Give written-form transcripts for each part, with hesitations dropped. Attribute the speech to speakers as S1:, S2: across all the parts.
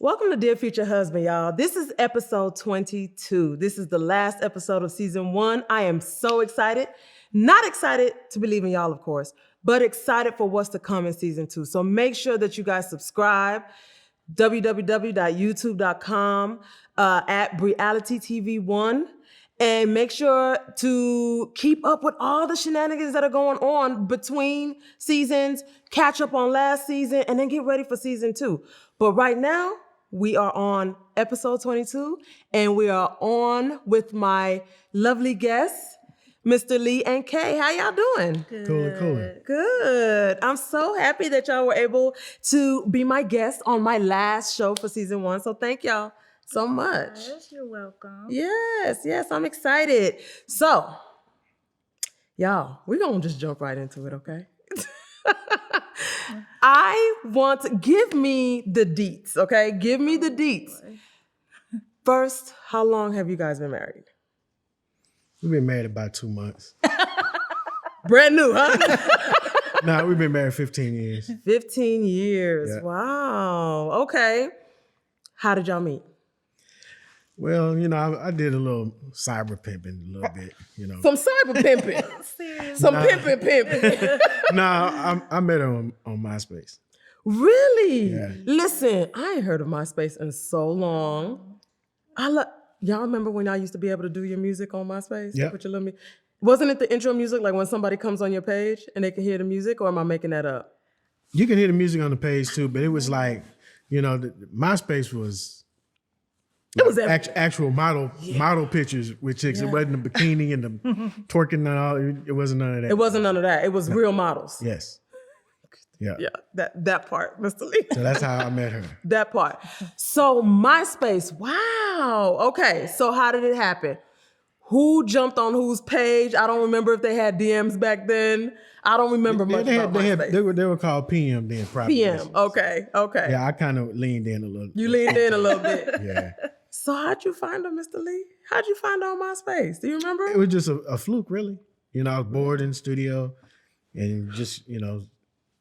S1: Welcome to Dear Future Husband, y'all. This is episode 22. This is the last episode of season 1. I am so excited. Not excited to be leaving y'all, of course, but excited for what's to come in season 2. So make sure that you guys subscribe, www.youtube.com at realitytv1. And make sure to keep up with all the shenanigans that are going on between seasons, catch up on last season, and then get ready for season 2. But right now, we are on episode 22, and we are on with my lovely guests, Mr. Lee and Kay. How y'all doing?
S2: Cool.
S1: Good. I'm so happy that y'all were able to be my guest on my last show for season 1. So thank y'all so much.
S3: Yes, you're welcome.
S1: Yes, I'm excited. So, y'all, we're going to just jump right into it, okay? I want to give me the deets, okay? Give me the deets. First, how long have you guys been married?
S2: We've been married about 2 months.
S1: Brand new, huh?
S2: Nah, we've been married 15 years.
S1: 15 years.
S2: Yeah.
S1: Wow. Okay. How did y'all meet?
S2: Well, I did a little cyber pimping a little bit,
S1: Some cyber pimping. Some pimping.
S2: Nah, I met her on MySpace.
S1: Really?
S2: Yeah.
S1: Listen, I ain't heard of MySpace in so long. Y'all remember when y'all used to be able to do your music on MySpace?
S2: Yeah.
S1: Put your little Wasn't it the intro music, like when somebody comes on your page and they can hear the music, or am I making that up?
S2: You can hear the music on the page too, but it was like, MySpace was
S1: It was
S2: actual model pictures with chicks.
S1: Yeah.
S2: It wasn't the bikini and the twerking and all. It wasn't none of that.
S1: It wasn't none of that. It was real models.
S2: Yes. Yeah.
S1: Yeah, that part, Mr. Lee.
S2: So that's how I met her.
S1: That part. So MySpace, wow. Okay, so how did it happen? Who jumped on whose page? I don't remember if they had DMs back then. I don't remember much about MySpace.
S2: They were called PM then.
S1: PM, okay.
S2: Yeah, I kind of leaned in a little.
S1: You leaned in a little bit.
S2: Yeah.
S1: So how'd you find her, Mr. Lee? How'd you find her on MySpace? Do you remember?
S2: It was just a fluke, really. I was bored in the studio and just,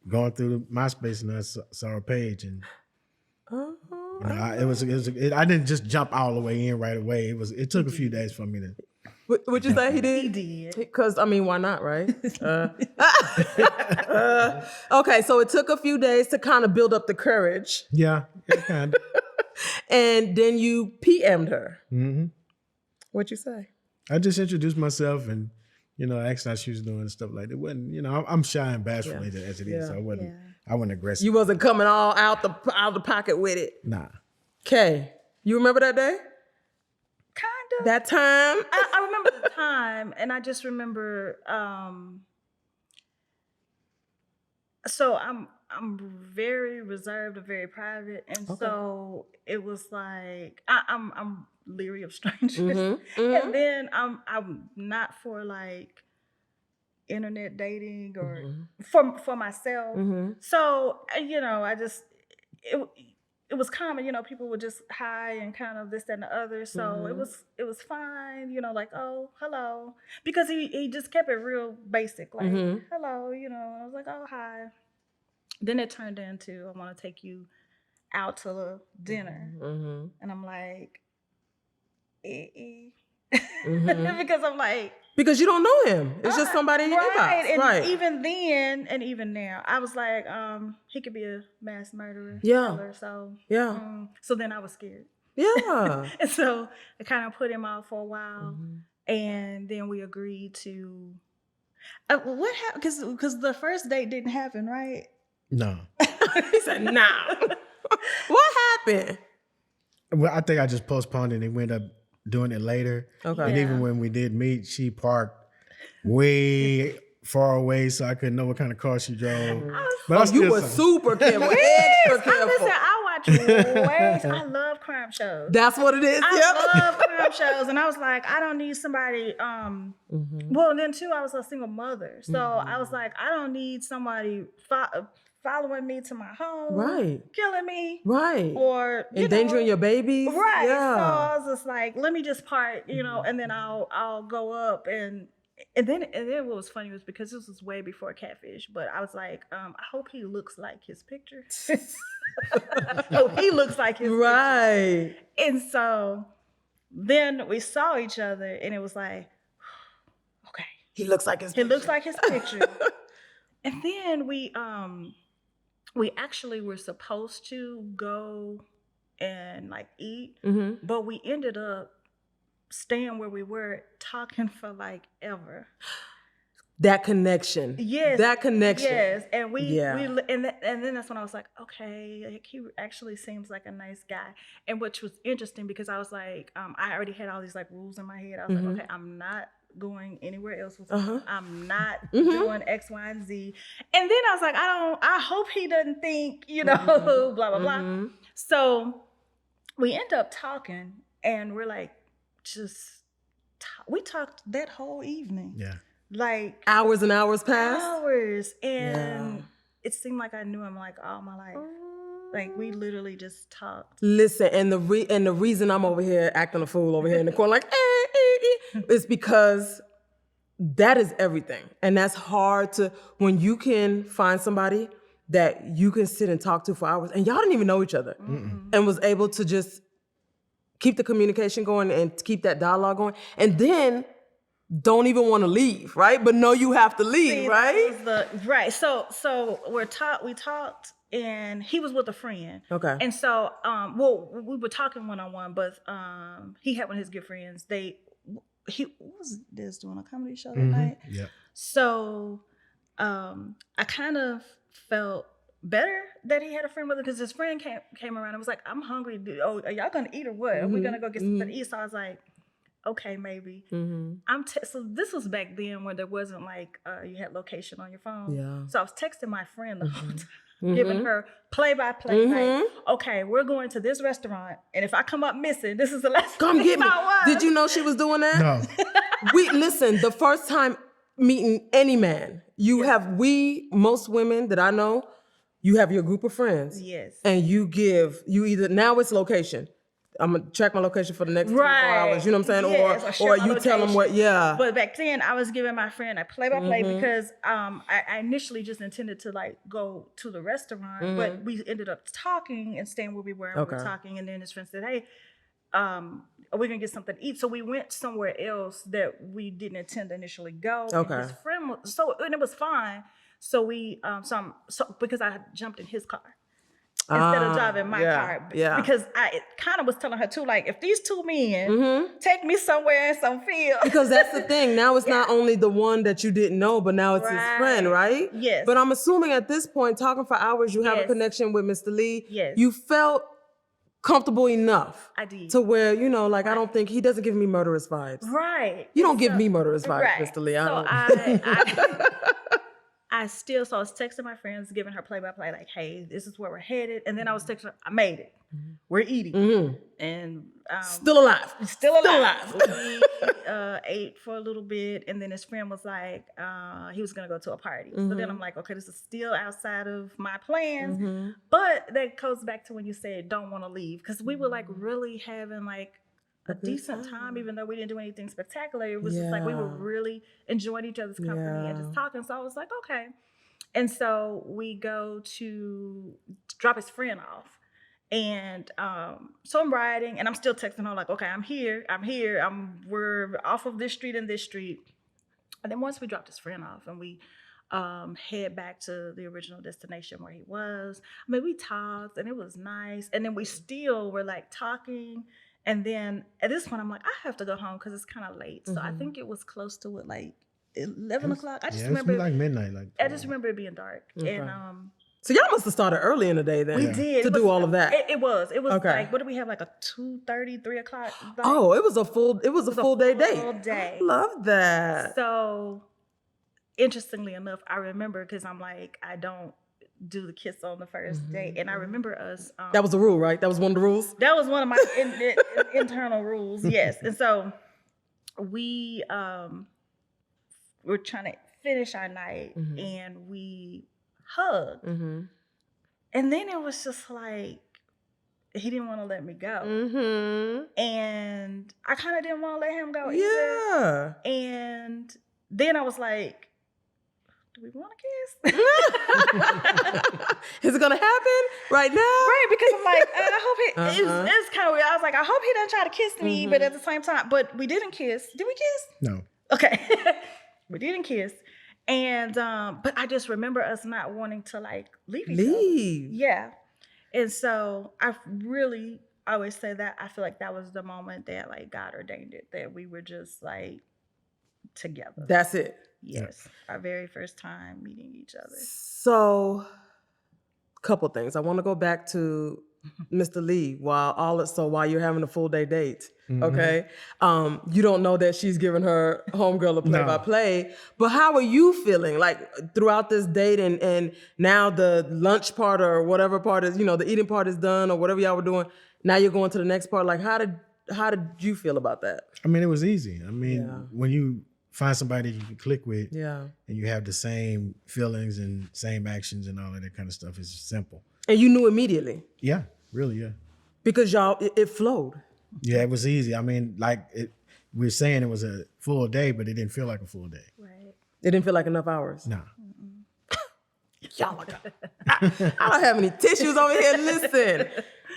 S2: going through MySpace, and I saw her page, and I didn't just jump all the way in right away. It took a few days for me to.
S1: Would you say he did?
S3: He did.
S1: Because, why not, right? Okay, so it took a few days to kind of build up the courage.
S2: Yeah, kind of.
S1: And then you PM'd her.
S2: Mm-hmm.
S1: What'd you say?
S2: I just introduced myself and, asked how she was doing and stuff like that. It wasn't, I'm shy and bashful as it is, so I wasn't aggressive.
S1: You wasn't coming all out the pocket with it.
S2: Nah.
S1: Okay, you remember that day?
S3: Kind of.
S1: That time?
S3: I remember the time, and I just remember. So I'm very reserved and very private, and so it was like I'm leery of strangers, and then I'm not for like internet dating or for myself. So I just it was common, people would just hi and kind of this, that, and the other. So it was fine, like, oh, hello. Because he just kept it real basic, like, hello, I was like, oh, hi. Then it turned into, I want to take you out to the dinner. And I'm like, because I'm like,
S1: because you don't know him. It's just somebody in your inbox.
S3: And
S1: right.
S3: even then, and even now, I was like, he could be a mass murderer.
S1: Yeah.
S3: Killer, so
S1: Yeah.
S3: So then I was scared.
S1: Yeah.
S3: And so I kind of put him off for a while, and then we agreed to. What happened? Because the first date didn't happen, right?
S2: No.
S1: He said, nah. What happened?
S2: Well, I think I just postponed it and we ended up doing it later.
S1: Okay.
S2: And even when we did meet, she parked way far away, so I couldn't know what kind of car she drove. But
S1: you were super careful, extra careful.
S3: Listen, I watch way. I love crime shows.
S1: That's what it is.
S3: I love crime shows, and I was like, I don't need somebody. Well, and then too, I was a single mother, so I was like, I don't need somebody following me to my home,
S1: right,
S3: killing me,
S1: right,
S3: or
S1: endangering your babies,
S3: right.
S1: Yeah.
S3: So I was just like, let me just park, and then I'll go up and and then what was funny was because this was way before Catfish, but I was like, I hope he looks like his picture. Hope he looks like his picture.
S1: Right.
S3: And so then we saw each other, and it was like, okay,
S1: He looks like his
S3: he
S1: picture.
S3: looks like his picture. And then we actually were supposed to go and like eat, but we ended up staying where we were, talking for like ever.
S1: That connection.
S3: Yes.
S1: That connection.
S3: Yes. And
S1: Yeah.
S3: and then that's when I was like, okay, like, he actually seems like a nice guy. And which was interesting because I was like, I already had all these like rules in my head. I was like, okay, I'm not going anywhere else with him. I'm not doing X, Y, and Z. And then I was like, I hope he doesn't think, blah, blah, blah. So we end up talking, and we're like, we talked that whole evening.
S2: Yeah.
S3: Like
S1: hours and hours passed.
S3: Hours. And it seemed like I knew him like all my life. Like we literally just talked.
S1: Listen, and the reason I'm over here acting a fool over here in the corner like is because that is everything. And that's hard to, when you can find somebody that you can sit and talk to for hours, and y'all didn't even know each other, and was able to just keep the communication going and keep that dialogue going, and then don't even want to leave, right? But know you have to leave, right?
S3: Right. So we talked, and he was with a friend.
S1: Okay.
S3: And so, we were talking one-on-one, but he had one of his good friends. He was doing a comedy show that night.
S2: Yeah.
S3: So I kind of felt better that he had a friend with him, because his friend came around and was like, I'm hungry. Oh, are y'all gonna eat or what? Are we gonna go get something to eat? So I was like, okay, maybe. So this was back then when there wasn't like you had location on your phone.
S1: Yeah.
S3: So I was texting my friend the whole time, giving her play-by-play. Like, okay, we're going to this restaurant, and if I come up missing, this is the last
S1: Come get me.
S3: I was.
S1: Did you know she was doing that?
S2: No.
S1: Listen, the first time meeting any man, most women that I know, you have your group of friends.
S3: Yes.
S1: And you either, now it's location. I'm gonna check my location for the next 24 hours. You know what I'm saying?
S3: Yes,
S1: or you tell them what,
S3: But back then I was giving my friend a play-by-play because I initially just intended to like go to the restaurant, but we ended up talking and staying where we were, and we were talking, and then his friend said, hey, are we gonna get something to eat? So we went somewhere else that we didn't intend to initially go.
S1: Okay.
S3: And his friend and it was fine. So we because I jumped in his car instead of driving my car.
S1: Yeah.
S3: Because I kind of was telling her too, like, if these two men take me somewhere in some field.
S1: Because that's the thing. Now it's not only the one that you didn't know, but now it's his friend, right?
S3: Yes.
S1: But I'm assuming at this point, talking for hours, you have a connection with Mr. Lee.
S3: Yes.
S1: You felt comfortable enough.
S3: I did.
S1: To where, I don't think, he doesn't give me murderous vibes.
S3: Right.
S1: You don't give me murderous vibes,
S3: Right.
S1: Mr. Lee.
S3: I was texting my friends, giving her play-by-play, like, hey, this is where we're headed. And then I was texting her, I made it. We're eating. And
S1: Still alive.
S3: Still alive. We ate for a little bit, and then his friend was like, he was gonna go to a party. So then I'm like, okay, this is still outside of my plans. But that goes back to when you said don't want to leave, because we were like really having like a decent time, even though we didn't do anything spectacular. It was just like we were really enjoying each other's company and just talking. So I was like, okay. And so we go to drop his friend off. And so I'm riding, and I'm still texting her like, okay, I'm here. We're off of this street and this street. And then once we dropped his friend off and we head back to the original destination where he was, I mean, we talked and it was nice. And then we still were like talking. And then at this point, I'm like, I have to go home because it's kind of late. So I think it was close to like 11 o'clock. I just remember
S2: like midnight.
S3: I just remember it being dark. Okay. And
S1: so y'all must have started early in the day then.
S3: We did.
S1: To do all of that.
S3: It was
S1: okay.
S3: Like, what did we have? Like a 2:30, 3 o'clock? Like,
S1: oh, it was a full day date.
S3: Full day.
S1: I love that.
S3: So interestingly enough, I remember, because I'm like, I don't do the kiss on the first date. And I remember us.
S1: That was the rule, right? That was one of the rules?
S3: That was one of my internal rules, yes. And so we were trying to finish our night, and we hugged. And then it was just like, he didn't want to let me go. And I kind of didn't want to let him go either. And then I was like, do we want to kiss?
S1: Is it gonna happen right now?
S3: Right, because I'm like, I hope he. It's kind of weird. I was like, I hope he doesn't try to kiss me, but at the same time, but we didn't kiss. Did we kiss?
S2: No.
S3: Okay, we didn't kiss, and but I just remember us not wanting to like leave each other. Yeah, and so I really always say that I feel like that was the moment that like God ordained it, that we were just like together.
S1: That's it.
S3: Yes, our very first time meeting each other.
S1: So, couple things. I want to go back to Mr. Lee while you're having a full day date. Okay, you don't know that she's giving her homegirl a play-by-play, but how are you feeling like throughout this date and now the lunch part or whatever part is, the eating part is done or whatever y'all were doing. Now you're going to the next part. Like, how did you feel about that?
S2: I mean, it was easy. I mean, when you find somebody you can click with, and you have the same feelings and same actions and all of that kind of stuff, it's simple.
S1: And you knew immediately?
S2: Yeah, really, yeah.
S1: Because y'all, it flowed.
S2: Yeah, it was easy. I mean, we're saying it was a full day, but it didn't feel like a full day.
S3: Right.
S1: It didn't feel like enough hours?
S2: No.
S1: Y'all I don't have any tissues over here. Listen,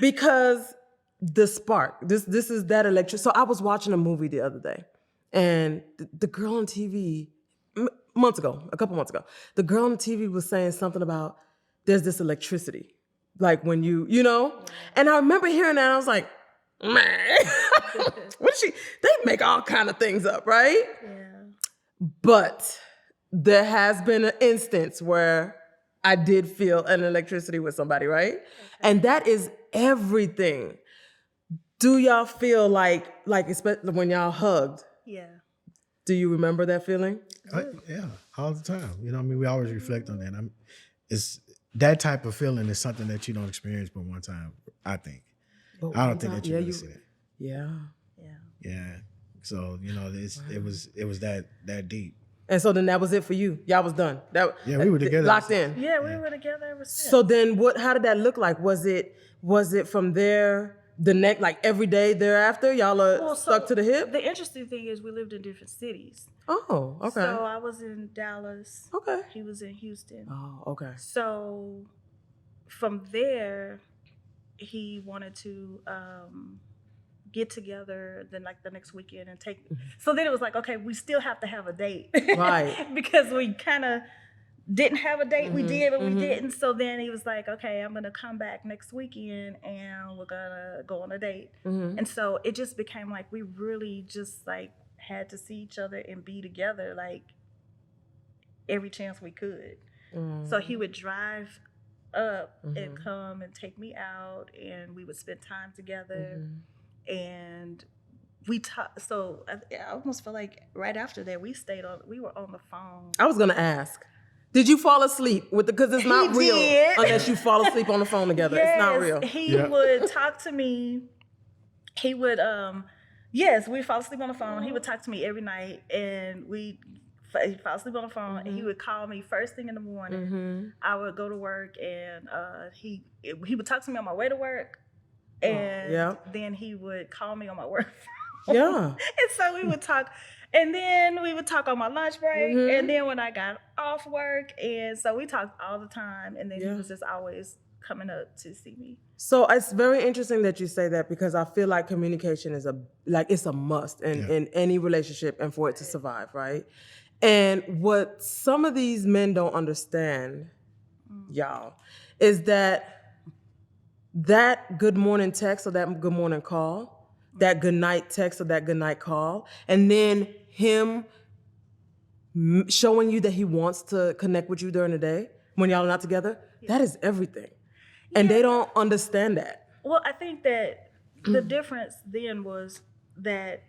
S1: because the spark, this is that electric. So I was watching a movie the other day, and the girl on TV, a couple months ago, the girl on TV was saying something about there's this electricity, like when you know. And I remember hearing that, and I was like, man, what is she? They make all kind of things up, right?
S3: Yeah.
S1: But there has been an instance where I did feel an electricity with somebody, right? Okay. And that is everything. Do y'all feel like especially when y'all hugged?
S3: Yeah.
S1: Do you remember that feeling?
S2: Yeah, all the time. You know what I mean? We always reflect on that. It's that type of feeling is something that you don't experience but one time, I think. But I don't think that you really see that.
S1: Yeah.
S3: Yeah.
S2: Yeah. So, it was that deep.
S1: And so then that was it for you. Y'all was done.
S2: We were together.
S1: Locked in.
S3: Yeah, we were together ever since.
S1: So then how did that look like? Was it from there, the next, like every day thereafter, y'all are stuck to the hip?
S3: The interesting thing is we lived in different cities.
S1: Oh, okay.
S3: So I was in Dallas.
S1: Okay.
S3: He was in Houston.
S1: Oh, okay.
S3: So from there, he wanted to get together then like the next weekend and take. So then it was like, okay, we still have to have a date.
S1: Right.
S3: Because we kind of didn't have a date. We did, but we didn't. So then he was like, okay, I'm going to come back next weekend and we're going to go on a date. And so it just became like we really just like had to see each other and be together like every chance we could. So he would drive up and come and take me out and we would spend time together. And we talked. So I almost feel like right after that we were on the phone.
S1: I was gonna ask, did you fall asleep because it's not real unless you fall asleep on the phone together.
S3: Yes,
S1: it's not real.
S3: He would talk to me. He would yes, we'd fall asleep on the phone. He would talk to me every night and he'd fall asleep on the phone and he would call me first thing in the morning. I would go to work and he would talk to me on my way to work. And then he would call me on my work phone.
S1: Yeah.
S3: And so we would talk. And then we would talk on my lunch break. And then when I got off work. And so we talked all the time. And then he was just always coming up to see me.
S1: So it's very interesting that you say that because I feel like communication is it's a must in any relationship and for it to survive, right? And what some of these men don't understand, y'all, is that good morning text or that good morning call, that good night text or that good night call, and then him showing you that he wants to connect with you during the day when y'all are not together, that is everything. And they don't understand that.
S3: Well, I think that the difference then was that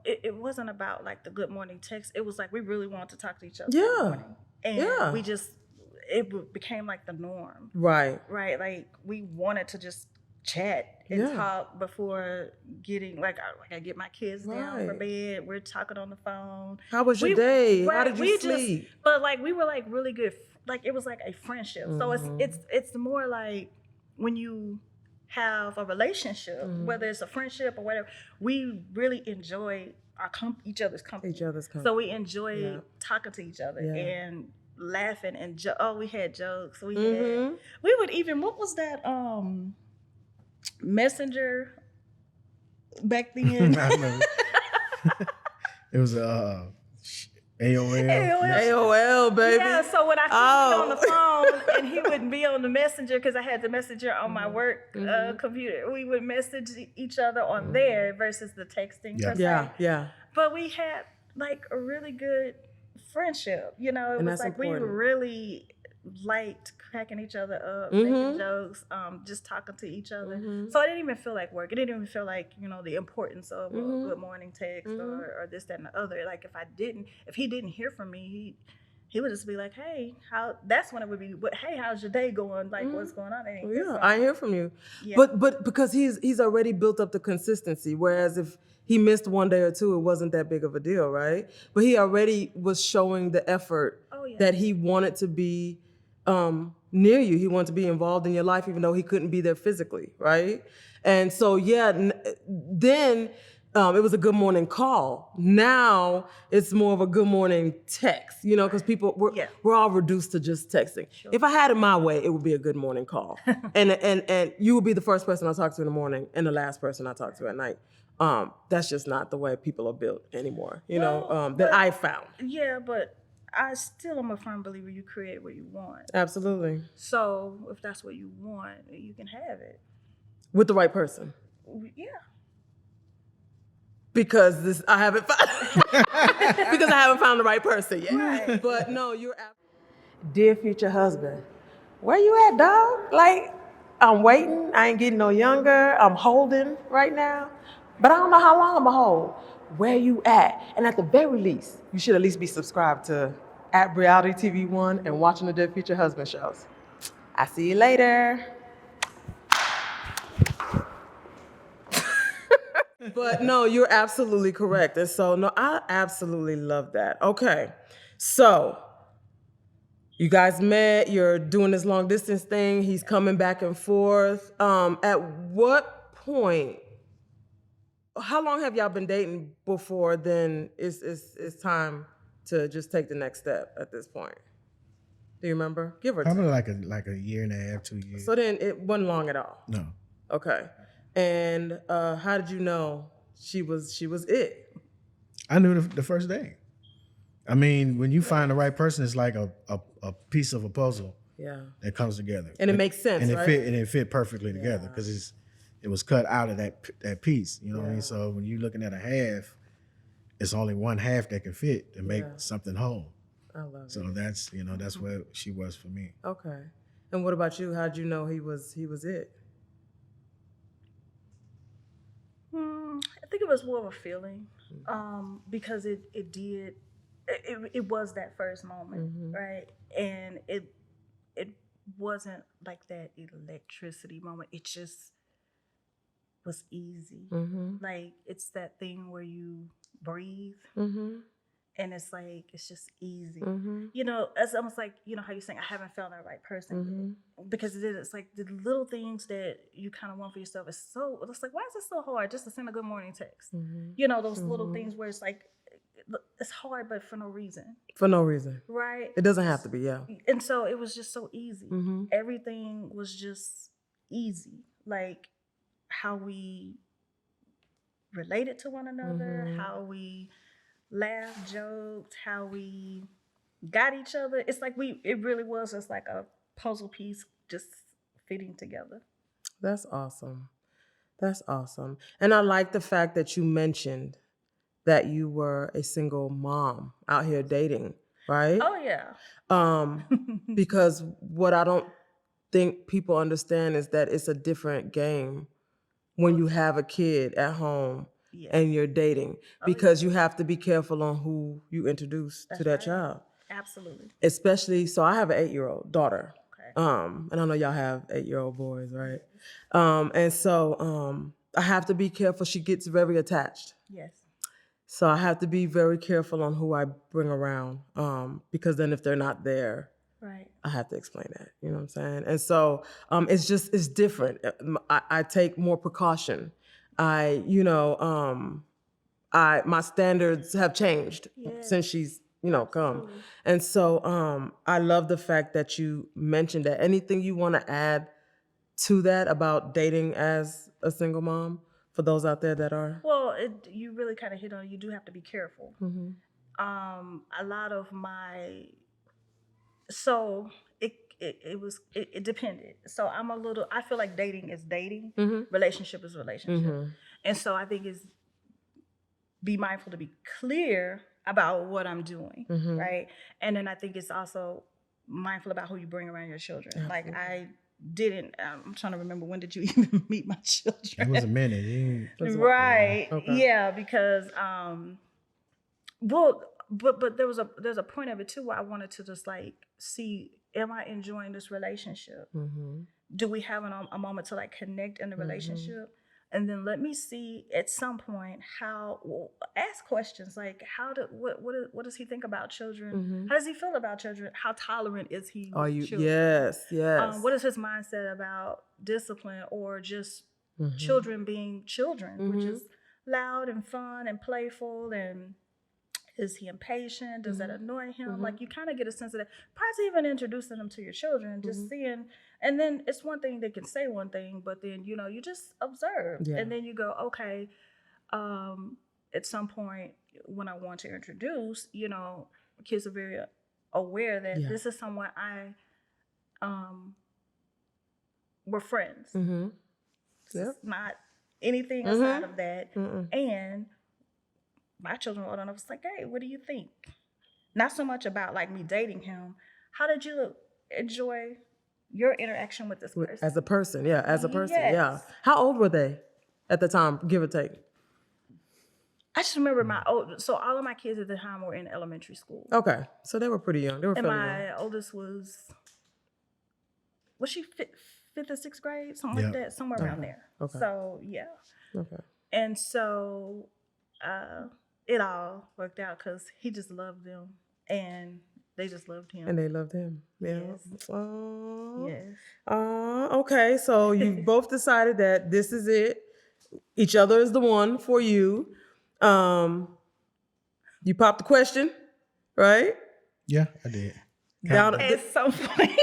S3: it wasn't about like the good morning text. It was like we really wanted to talk to each other in the morning. And we just, it became like the norm.
S1: Right.
S3: Right. Like we wanted to just chat and talk before getting I get my kids down for bed. We're talking on the phone.
S1: How was your day? How did you sleep?
S3: But like we were like really good. Like it was like a friendship. So it's more like when you have a relationship, whether it's a friendship or whatever, we really enjoy each other's company.
S1: Each other's
S3: So we
S1: company.
S3: enjoyed
S1: Yeah.
S3: talking to each other
S1: Yeah.
S3: and laughing and we had jokes. We
S1: Mm-hmm.
S3: had we would even what was that messenger back then?
S2: I remember. It was AOL.
S1: AOL, baby.
S3: Yeah, so when I couldn't be on the phone and he wouldn't be on the messenger because I had the messenger on my work computer, we would message each other on there versus the texting per se.
S1: Yeah, yeah.
S3: But we had like a really good friendship. You know, it
S1: And
S3: was
S1: that's
S3: like we
S1: important.
S3: really liked cracking each other up, making jokes, just talking to each other. So it didn't even feel like work. It didn't even feel like, you know, the importance of a good morning text or this, that, and the other. Like if he didn't hear from me, he would just be like, hey, that's when it would be, hey, how's your day going? Like, what's going on?
S1: I hear from you.
S3: Yeah.
S1: But because he's already built up the consistency, whereas if he missed one day or two, it wasn't that big of a deal, right? But he already was showing the effort that he wanted to be near you. He wanted to be involved in your life, even though he couldn't be there physically, right? And so, then it was a good morning call. Now it's more of a good morning text, you know, because we're all reduced to just texting. Sure. If I had it my way, it would be a good morning call. and you would be the first person I talk to in the morning and the last person I talk to at night. That's just not the way people are built anymore, that I found.
S3: Yeah, but I still am a firm believer you create what you want.
S1: Absolutely.
S3: So if that's what you want, you can have it.
S1: With the right person.
S3: Yeah.
S1: Because I haven't found the right person yet. Right. But no, dear future husband, where you at, dog? Like, I'm waiting. I ain't getting no younger. I'm holding right now. But I don't know how long I'm going to hold. Where you at? And at the very least, you should at least be subscribed to @Reality TV 1 and watching the Dear Future Husband shows. I'll see you later. But no, you're absolutely correct. And so, no, I absolutely love that. Okay. So, you guys met, you're doing this long distance thing. He's coming back and forth. At what point, how long have y'all been dating before then it's time to just take the next step at this point? Do you remember? Give or take.
S2: Probably like a year and a half, 2 years.
S1: So then it wasn't long at all?
S2: No.
S1: Okay. And how did you know she was it?
S2: I knew the first day. I mean, when you find the right person, it's like a piece of a puzzle.
S1: Yeah.
S2: That comes together.
S1: And it makes sense,
S2: and
S1: right?
S2: It fit perfectly together because it was cut out of that piece. You know what I mean? So when you're looking at a half, it's only one half that can fit to make something whole.
S1: I love it.
S2: So that's where she was for me.
S1: Okay. And what about you? How'd you know he was it?
S3: I think it was more of a feeling, because it was that first moment, right? And it wasn't like that electricity moment. It just was easy. Like it's that thing where you breathe. And it's like, it's just easy. You know, it's almost like, you know, how you're saying, I haven't found that right person. Because it's like the little things that you kind of want for yourself. It's like, why is it so hard just to send a good morning text? You know, those little things where it's like, it's hard, but for no reason.
S1: For no reason.
S3: Right?
S1: It doesn't have to be, yeah.
S3: And so it was just so easy. Everything was just easy. Like how we related to one another, how we laughed, joked, how we got each other. It's like it really was just like a puzzle piece just fitting together.
S1: That's awesome. That's awesome. And I like the fact that you mentioned that you were a single mom out here dating, right?
S3: Oh yeah.
S1: Because what I don't think people understand is that it's a different game when you have a kid at home. Yes. And you're dating, because you have to be careful on who you introduce to that child.
S3: Absolutely.
S1: Especially, so I have an 8-year-old daughter. Okay. And I know y'all have 8-year-old boys, right? And so I have to be careful. She gets very attached.
S3: Yes.
S1: So I have to be very careful on who I bring around, because then if they're not there, right, I have to explain that. You know what I'm saying? And so it's different. I take more precaution. I my standards have changed since she's, come. And so I love the fact that you mentioned that. Anything you want to add to that about dating as a single mom for those out there that are?
S3: Well, you really kind of hit on. You do have to be careful. A lot of my so it depended. So I feel like dating is dating, relationship is relationship, and so I think it's be mindful to be clear about what I'm doing, right? And then I think it's also mindful about who you bring around your children. Like I'm trying to remember, when did you even meet my children?
S2: It was a minute.
S3: Right.
S1: Okay.
S3: Yeah, because well, but there's a point of it too where I wanted to just like see, am I enjoying this relationship? Do we have a moment to like connect in the relationship? And then let me see at some point ask questions like what does he think about children? How does he feel about children? How tolerant is he with children?
S1: Yes.
S3: What is his mindset about discipline or just children being children, which is loud and fun and playful, and is he impatient? Does that annoy him? Like, you kind of get a sense of that prior to even introducing them to your children, just seeing. And then it's one thing they can say one thing, but then, you just observe.
S1: Yeah.
S3: And then you go, okay, at some point when I want to introduce, kids are very aware that this is someone we're friends. It's not anything aside of that. And my children were old enough. It's like, hey, what do you think? Not so much about like me dating him. How did you enjoy your interaction with this person?
S1: As a person, as a person,
S3: Yes.
S1: How old were they at the time, give or take?
S3: I just remember so all of my kids at the time were in elementary school.
S1: Okay, so they were pretty young. They were
S3: And
S1: fairly young.
S3: my oldest was she fifth or sixth grade? Something like that, somewhere around there.
S1: Okay.
S3: So, yeah.
S1: Okay.
S3: And so it all worked out because he just loved them and they just loved him.
S1: And they loved him. Yeah.
S3: Yes. Yes.
S1: Okay, so you both decided that this is it. Each other is the one for you. You popped the question, right?
S2: Yeah, I did.
S3: At some point.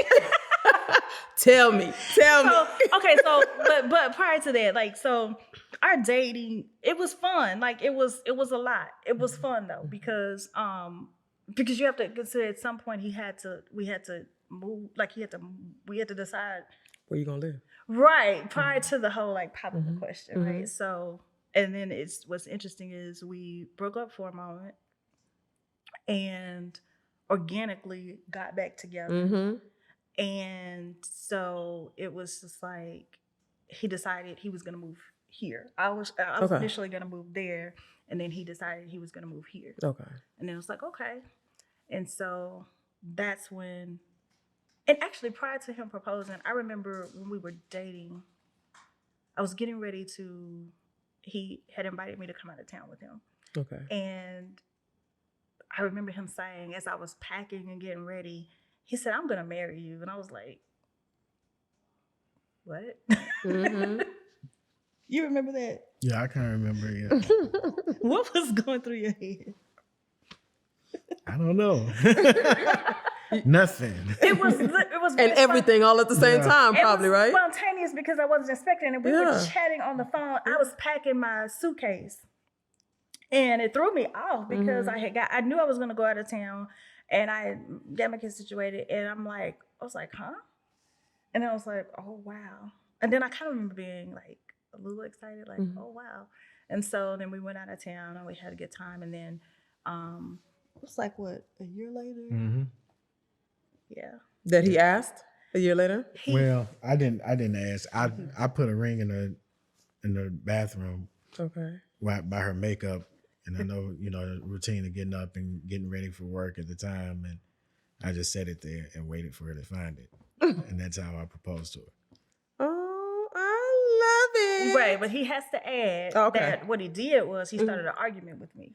S1: Tell me.
S3: Okay, so but prior to that, like, so our dating, it was fun. Like, it was a lot. It was fun though, because you have to consider at some point we had to move, like we had to decide
S1: where you gonna live.
S3: Right, prior to the whole like pop up question, right? So, and then what's interesting is we broke up for a moment and organically got back together. And so it was just like he decided he was gonna move here. I was initially gonna move there, and then he decided he was gonna move here.
S1: Okay.
S3: And then it was like, okay. And so that's when, and actually prior to him proposing, I remember when we were dating, I was getting ready he had invited me to come out of town with him.
S1: Okay.
S3: And I remember him saying, as I was packing and getting ready, he said, "I'm going to marry you." And I was like, what? You remember that?
S2: Yeah, I can't remember it.
S3: What was going through your head?
S2: I don't know. Nothing.
S3: It was
S1: and everything all at the same time, probably, right?
S3: It was spontaneous because I wasn't expecting it. We were chatting on the phone. I was packing my suitcase, and it threw me off because I knew I was going to go out of town, and I got my kids situated, and I was like, huh? And then I was like, oh wow. And then I kind of remember being like a little excited, like, oh wow. And so then we went out of town and we had a good time, and then it was like what, a year later? Yeah.
S1: That he asked a year later?
S2: Well, I didn't ask. I put a ring in the bathroom.
S1: Okay.
S2: By her makeup, and I know the routine of getting up and getting ready for work at the time, and I just set it there and waited for her to find it, and that's how I proposed to her.
S1: Oh, I love it.
S3: Right, but he has to add that what he did was he started an argument with me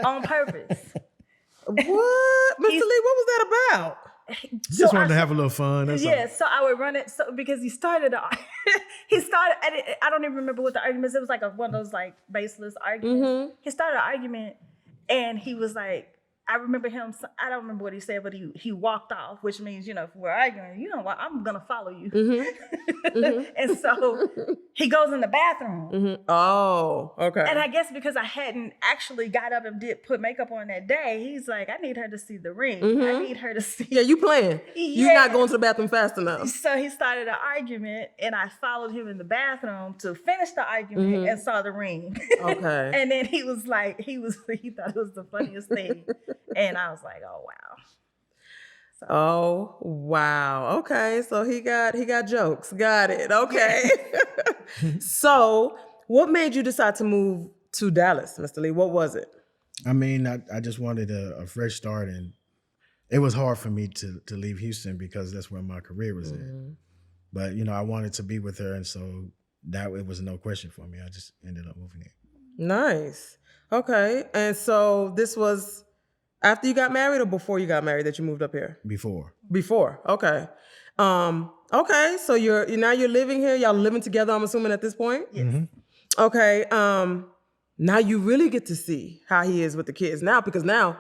S3: on purpose.
S1: What? Mr. Lee, what was that about?
S2: Just wanted to have a little fun. That's
S3: yeah,
S2: all.
S3: so I would run it because he started I don't even remember what the argument is. It was like one of those like baseless arguments. He started an argument and he was like, I remember him, I don't remember what he said, but he walked off, which means, if we're arguing, you know what, I'm gonna follow you. And so he goes in the bathroom.
S1: Oh, okay.
S3: And I guess because I hadn't actually got up and put makeup on that day, he's like, I need her to see the ring. I need her to see.
S1: Yeah, you playing. You're not going to the bathroom fast enough.
S3: So he started an argument, and I followed him in the bathroom to finish the argument and saw the ring.
S1: Okay.
S3: And then he was like, he thought it was the funniest thing. And I was like, oh, wow. So.
S1: Oh, wow. Okay. So he got jokes. Got it. Okay. So what made you decide to move to Dallas, Mr. Lee? What was it?
S2: I mean, I just wanted a fresh start, and it was hard for me to leave Houston because that's where my career was in. But, I wanted to be with her, and so that it was no question for me. I just ended up moving here.
S1: Nice. Okay. And so this was after you got married or before you got married that you moved up here?
S2: Before.
S1: Okay. Okay. So you're living here. Y'all living together, I'm assuming, at this point?
S3: Yes.
S1: Okay. Now you really get to see how he is with the kids now, because now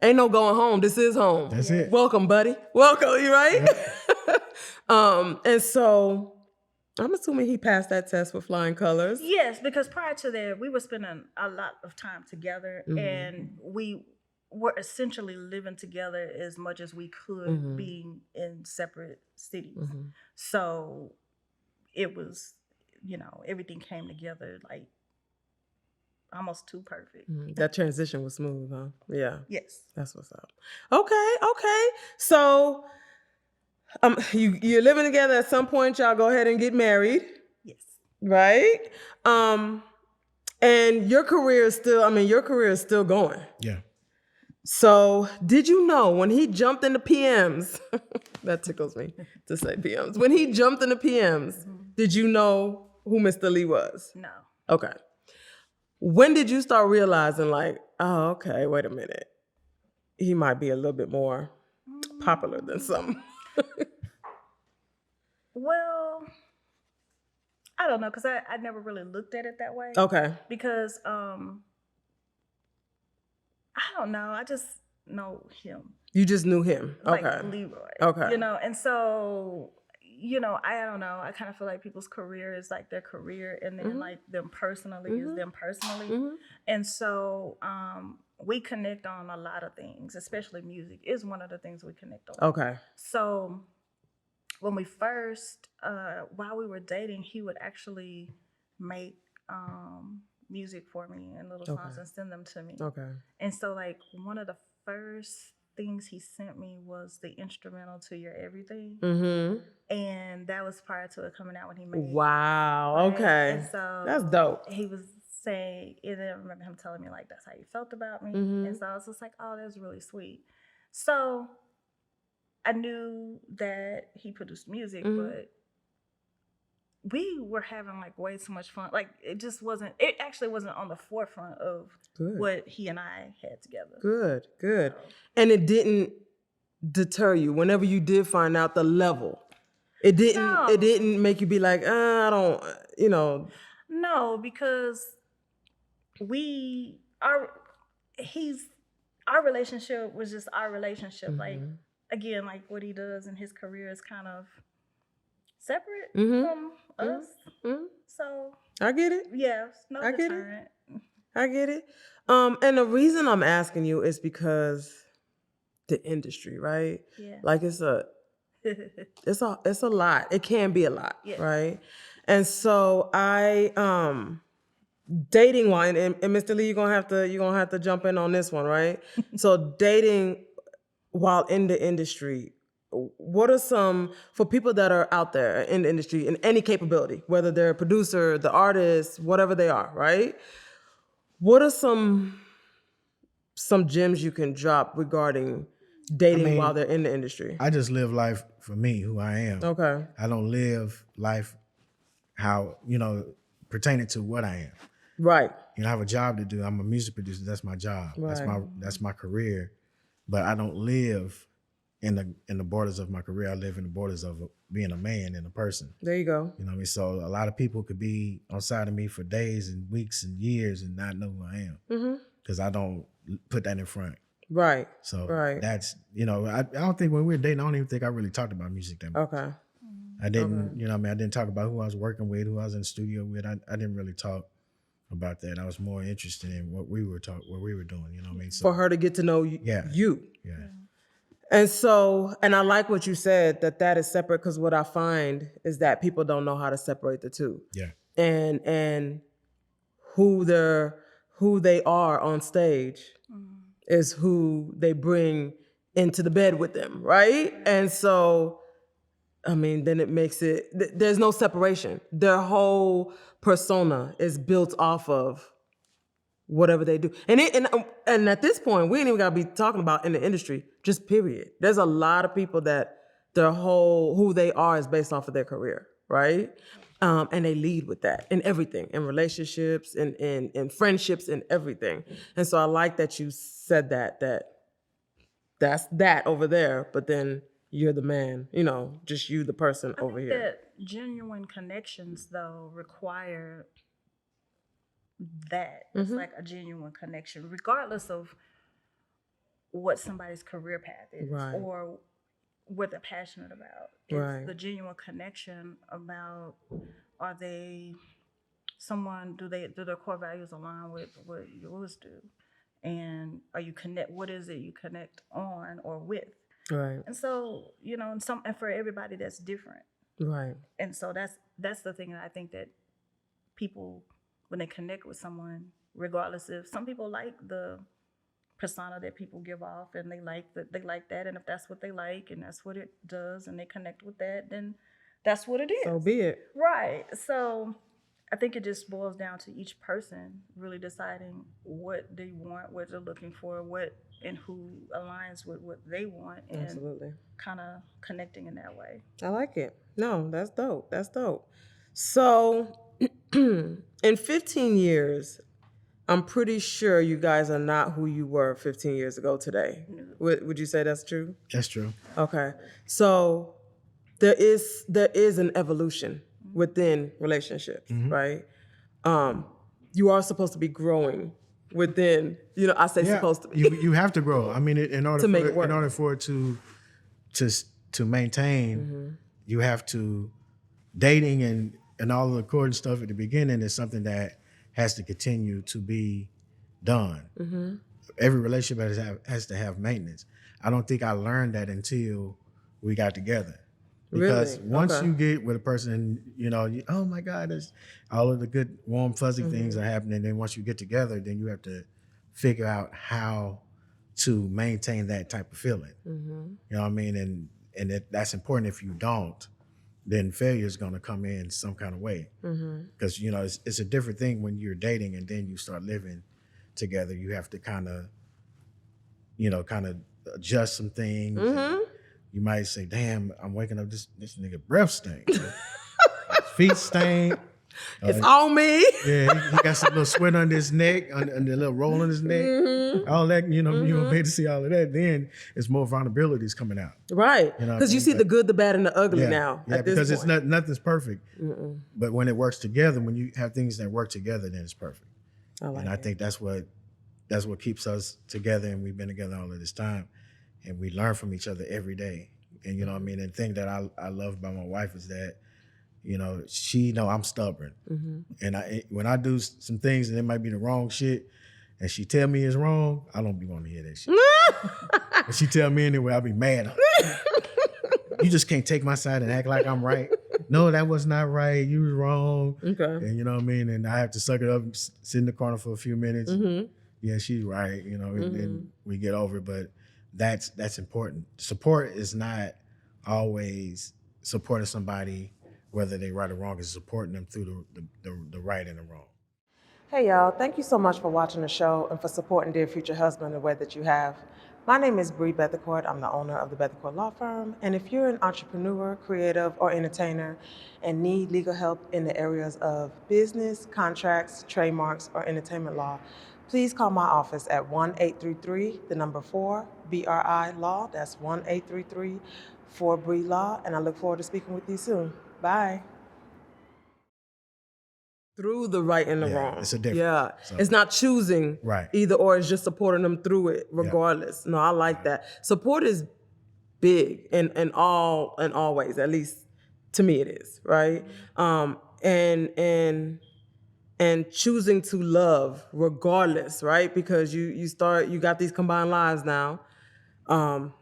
S1: ain't no going home. This is home.
S2: That's it.
S1: Welcome, buddy. Welcome. You right? Yeah. And so I'm assuming he passed that test with flying colors.
S3: Yes, because prior to that, we were spending a lot of time together, and we were essentially living together as much as we could, being in separate cities. So it was, everything came together like almost too perfect.
S1: That transition was smooth, huh? Yeah.
S3: Yes.
S1: That's what's up. Okay. So you're living together. At some point, y'all go ahead and get married.
S3: Yes.
S1: Right? And your career is still going.
S2: Yeah.
S1: So did you know when he jumped into PMs, that tickles me to say PMs, when he jumped into PMs, did you know who Mr. Lee was?
S3: No.
S1: Okay. When did you start realizing like, oh, okay, wait a minute. He might be a little bit more popular than some.
S3: Well, I don't know, because I never really looked at it that way.
S1: Okay.
S3: Because I don't know. I just know him.
S1: You just knew him. Okay.
S3: Like Leroy.
S1: Okay.
S3: And so, I don't know. I kind of feel like people's career is like their career, and then like them personally is them personally. And so we connect on a lot of things, especially music is one of the things we connect on.
S1: Okay.
S3: So when we first, while we were dating, he would actually make music for me and little songs and send them to me.
S1: Okay.
S3: And so like one of the first things he sent me was the instrumental to Your Everything. And that was prior to it coming out when he made it.
S1: Wow.
S3: Right?
S1: Okay.
S3: And so
S1: that's dope.
S3: He was saying, and I remember him telling me like that's how you felt about me. And so I was just like, oh, that's really sweet. So I knew that he produced music, but we were having like way too much fun. Like it actually wasn't on the forefront of what he and I had together.
S1: Good. So. And it didn't deter you whenever you did find out the level. It didn't make you be like, I don't,
S3: No, because our relationship was just our relationship. Like, again, like what he does in his career is kind of separate from us. So
S1: I get it.
S3: Yeah, no deterrent.
S1: I get it. And the reason I'm asking you is because the industry, right?
S3: Yeah.
S1: Like it's a lot. It can be a lot, right? And so dating wise, and Mr. Lee, you're gonna have to jump in on this one, right? So dating while in the industry, what are some, for people that are out there in the industry in any capability, whether they're a producer, the artist, whatever they are, right? What are some gems you can drop regarding dating while they're in the industry?
S2: I just live life for me, who I am.
S1: Okay.
S2: I don't live life how, pertaining to what I am.
S1: Right.
S2: I have a job to do. I'm a music producer. That's my job.
S1: Right.
S2: That's my career. But I don't live in the borders of my career. I live in the borders of being a man and a person.
S1: There you go.
S2: You know what I mean? So a lot of people could be on side of me for days and weeks and years and not know who I am because I don't put that in front.
S1: Right.
S2: So
S1: right.
S2: that's, I don't think when we were dating, I don't even think I really talked about music that much.
S1: Okay.
S2: I didn't, you know what I mean? I didn't talk about who I was working with, who I was in the studio with. I didn't really talk about that. I was more interested in what we were doing, you know what I mean? So,
S1: for her to get to know you.
S2: Yeah.
S1: You.
S2: Yeah.
S1: And so, and I like what you said, that is separate, because what I find is that people don't know how to separate the two.
S2: Yeah.
S1: And who they are on stage is who they bring into the bed with them, right? And so, I mean, then it makes it, there's no separation. Their whole persona is built off of whatever they do. And at this point, we ain't even gotta be talking about in the industry, just period. There's a lot of people that their who they are is based off of their career, right? And they lead with that in everything, in relationships, in friendships, and everything. And so I like that you said that's that over there, but then you're the man, just you, the person over here.
S3: That genuine connections, though, require that. It's like a genuine connection, regardless of what somebody's career path is or what they're passionate about. It's the genuine connection about, are they someone, do their core values align with what yours do? And are you what is it you connect on or with?
S1: Right.
S3: And so, and for everybody that's different.
S1: Right.
S3: And so that's the thing that I think that people, when they connect with someone, regardless if some people like the persona that people give off and they like that, and if that's what they like and that's what it does and they connect with that, then that's what it is.
S1: So be it.
S3: Right. So I think it just boils down to each person really deciding what they want, what they're looking for, and who aligns with what they want, and
S1: absolutely
S3: kind of connecting in that way.
S1: I like it. No, that's dope. That's dope. So in 15 years, I'm pretty sure you guys are not who you were 15 years ago today. Would you say that's true?
S2: That's true.
S1: Okay. So there is an evolution within relationships, right? You are supposed to be growing within, I say supposed to be.
S2: You have to grow. I mean, in order for it to maintain, you have to, dating and all of the court and stuff at the beginning is something that has to continue to be done. Every relationship has to have maintenance. I don't think I learned that until we got together. Because once you get with a person, oh my God, all of the good, warm, fuzzy things are happening. Then once you get together, then you have to figure out how to maintain that type of feeling. You know what I mean? And that's important. If you don't, then failure is going to come in some kind of way. Because, it's a different thing when you're dating and then you start living together. You have to kind of adjust some things. You might say, damn, I'm waking up, this nigga breath stink. His feet stink.
S1: It's on me.
S2: Yeah, he got some little sweat on his neck, on the little roll on his neck. All that, you don't pay to see all of that. Then it's more vulnerabilities coming out.
S1: Right. Because you see the good, the bad, and the ugly now.
S2: Yeah, because it's nothing's perfect. But when it works together, when you have things that work together, then it's perfect. I think that's what keeps us together, and we've been together all of this time. And we learn from each other every day. And you know what I mean? And the thing that I love about my wife is that, she know I'm stubborn. And when I do some things and it might be the wrong shit, and she tell me it's wrong, I don't be wanting to hear that shit. But she tell me anyway, I'll be mad. You just can't take my side and act like I'm right. No, that was not right. You was wrong. Okay. And you know what I mean? And I have to suck it up and sit in the corner for a few minutes. Yeah, she's right. And then we get over it. But that's important. Support is not always supporting somebody, whether they right or wrong, is supporting them through the right and the wrong.
S1: Hey y'all, thank you so much for watching the show and for supporting Dear Future Husband the way that you have. My name is Bree Bethencourt. I'm the owner of the Bethencourt Law Firm. And if you're an entrepreneur, creative, or entertainer and need legal help in the areas of business, contracts, trademarks, or entertainment law, please call my office at 1-833-4-BRI-LAW. That's 1-833-4-BRI-LAW. And I look forward to speaking with you soon. Bye. Through the right and the wrong.
S2: It's a difference.
S1: Yeah.
S2: So,
S1: it's not choosing
S2: right.
S1: either or, it's just supporting them through it regardless. No, I like that. Support is big in all ways, at least to me it is, right? And choosing to love regardless, right? Because you got these combined lives now.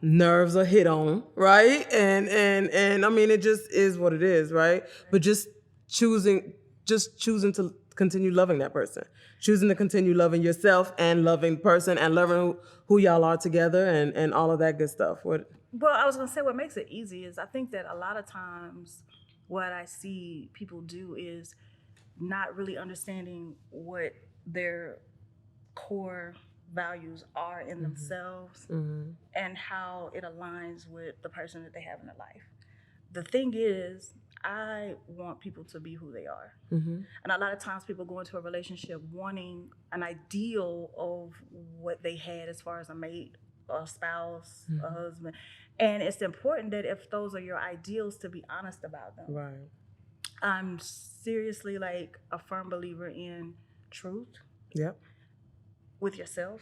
S1: Nerves are hit on, right? And I mean, it just is what it is, right? But just choosing to continue loving that person, choosing to continue loving yourself and loving the person and loving who y'all are together and all of that good stuff.
S3: Well, I was gonna say what makes it easy is I think that a lot of times what I see people do is not really understanding what their core values are in themselves and how it aligns with the person that they have in their life. The thing is, I want people to be who they are. And a lot of times people go into a relationship wanting an ideal of what they had as far as a mate, a spouse, a husband. And it's important that if those are your ideals, to be honest about them.
S1: Right.
S3: I'm seriously like a firm believer in truth.
S1: Yep.
S3: With yourself.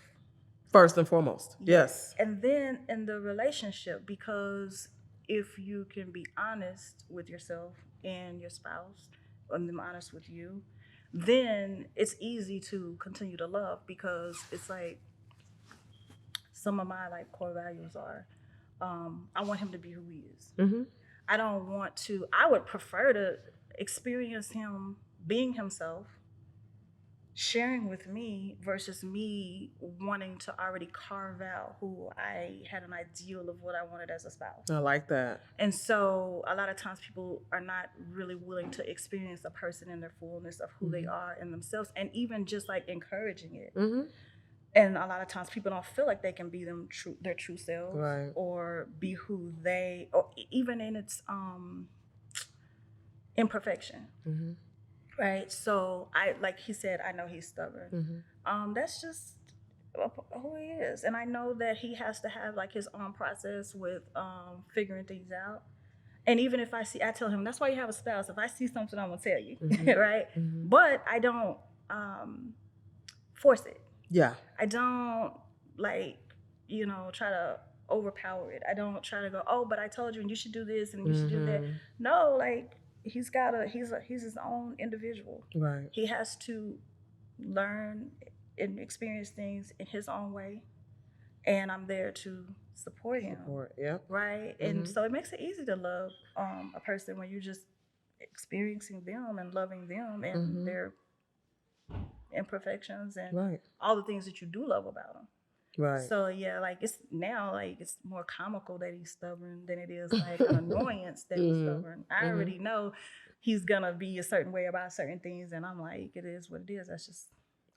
S1: First and foremost. Yes.
S3: And then in the relationship, because if you can be honest with yourself and your spouse, and them honest with you, then it's easy to continue to love, because it's like some of my like core values are, I want him to be who he is. I don't want to, I would prefer to experience him being himself, sharing with me, versus me wanting to already carve out who I had an ideal of what I wanted as a spouse.
S1: I like that.
S3: And so a lot of times people are not really willing to experience a person in their fullness of who they are in themselves, and even just like encouraging it. And a lot of times people don't feel like they can be their true selves,
S1: right,
S3: or be who they, or even in its imperfection. Right. So like he said, I know he's stubborn. That's just who he is. And I know that he has to have like his own process with figuring things out. And even if I tell him, that's why you have a spouse. If I see something, I'm gonna tell you. Right. But I don't force it.
S1: Yeah.
S3: I don't like, try to overpower it. I don't try to go, oh, but I told you and you should do this and you should do that. No, like, he's his own individual.
S1: Right.
S3: He has to learn and experience things in his own way, and I'm there to support him.
S1: Yep.
S3: Right. And so it makes it easy to love a person when you're just experiencing them and loving them and their imperfections and all the things that you do love about them.
S1: Right.
S3: So yeah, like it's more comical that he's stubborn than it is like an annoyance that he's stubborn. I already know he's gonna be a certain way about certain things, and I'm like, it is what it is. That's just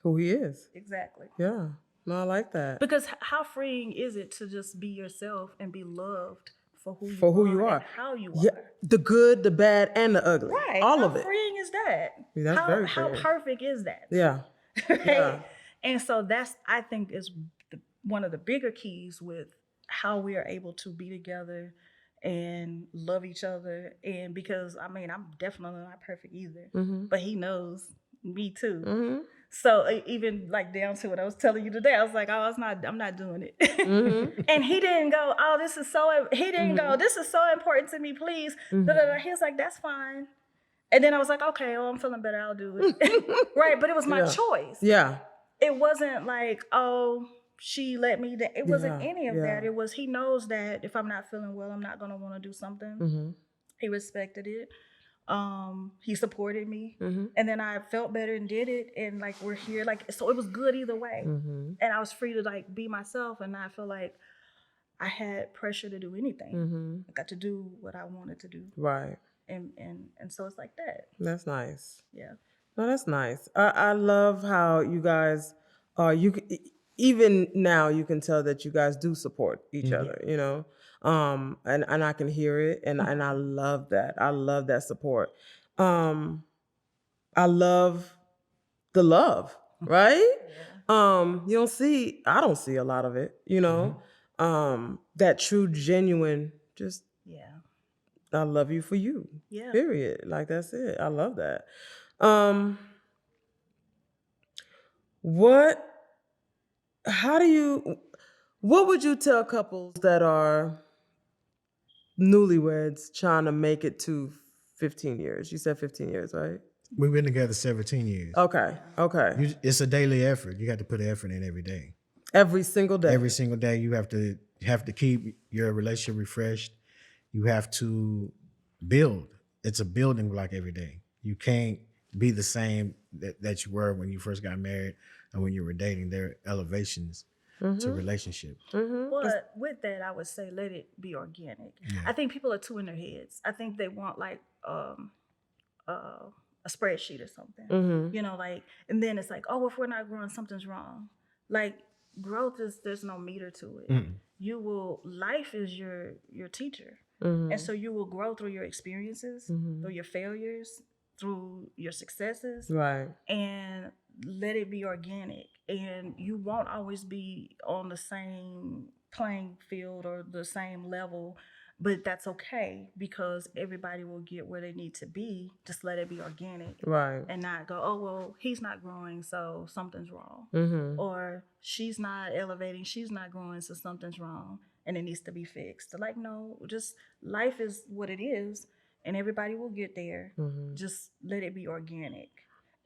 S1: who he is.
S3: Exactly.
S1: Yeah. No, I like that.
S3: Because how freeing is it to just be yourself and be loved for who you are and how you are?
S1: The good, the bad, and the ugly.
S3: Right.
S1: All of it.
S3: How freeing is that?
S1: Yeah, that's very
S3: How
S1: freeing.
S3: perfect is that?
S1: Yeah.
S3: Right?
S1: Yeah.
S3: And so I think is one of the bigger keys with how we are able to be together and love each other. And because I'm definitely not perfect either, but he knows me too. So even like down to what I was telling you today, I was like, oh, I'm not doing it. And he didn't go, oh, this is so important to me, please. He was like, that's fine. And then I was like, okay, well, I'm feeling better, I'll do it. Right, but it was my choice.
S1: Yeah.
S3: It wasn't like, oh, she let me down. It wasn't any of that. It was, he knows that if I'm not feeling well, I'm not going to want to do something. He respected it. He supported me. And then I felt better and did it. And like, we're here. Like, so it was good either way. And I was free to like be myself and not feel like I had pressure to do anything. I got to do what I wanted to do.
S1: Right.
S3: And so it's like that.
S1: That's nice.
S3: Yeah.
S1: No, that's nice. I love how you guys are. Even now, you can tell that you guys do support each other. And I can hear it, and I love that. I love that support. I love the love, right? I don't see a lot of it, you know. That true, genuine, just
S3: Yeah.
S1: I love you for you.
S3: Yeah.
S1: Period. Like that's it. I love that. Um, what what would you tell couples that are newlyweds trying to make it to 15 years? You said 15 years, right?
S2: We've been together 17 years.
S1: Okay.
S2: It's a daily effort. You got to put effort in every day.
S1: Every single day.
S2: Every single day, you have to keep your relationship refreshed. You have to build. It's a building block every day. You can't be the same that you were when you first got married and when you were dating. There are elevations to relationship.
S3: But with that, I would say let it be organic.
S2: Yeah.
S3: I think people are too in their heads. I think they want like a spreadsheet or something. You know, like, and then it's like, oh, if we're not growing, something's wrong. Like growth is there's no meter to it. Life is your teacher. And so you will grow through your experiences, through your failures, through your successes.
S1: Right.
S3: And let it be organic. And you won't always be on the same playing field or the same level, but that's okay because everybody will get where they need to be. Just let it be organic.
S1: Right.
S3: And not go, oh, well, he's not growing, so something's wrong. Or she's not elevating, she's not growing, so something's wrong and it needs to be fixed. Like, no, just life is what it is and everybody will get there. Just let it be organic.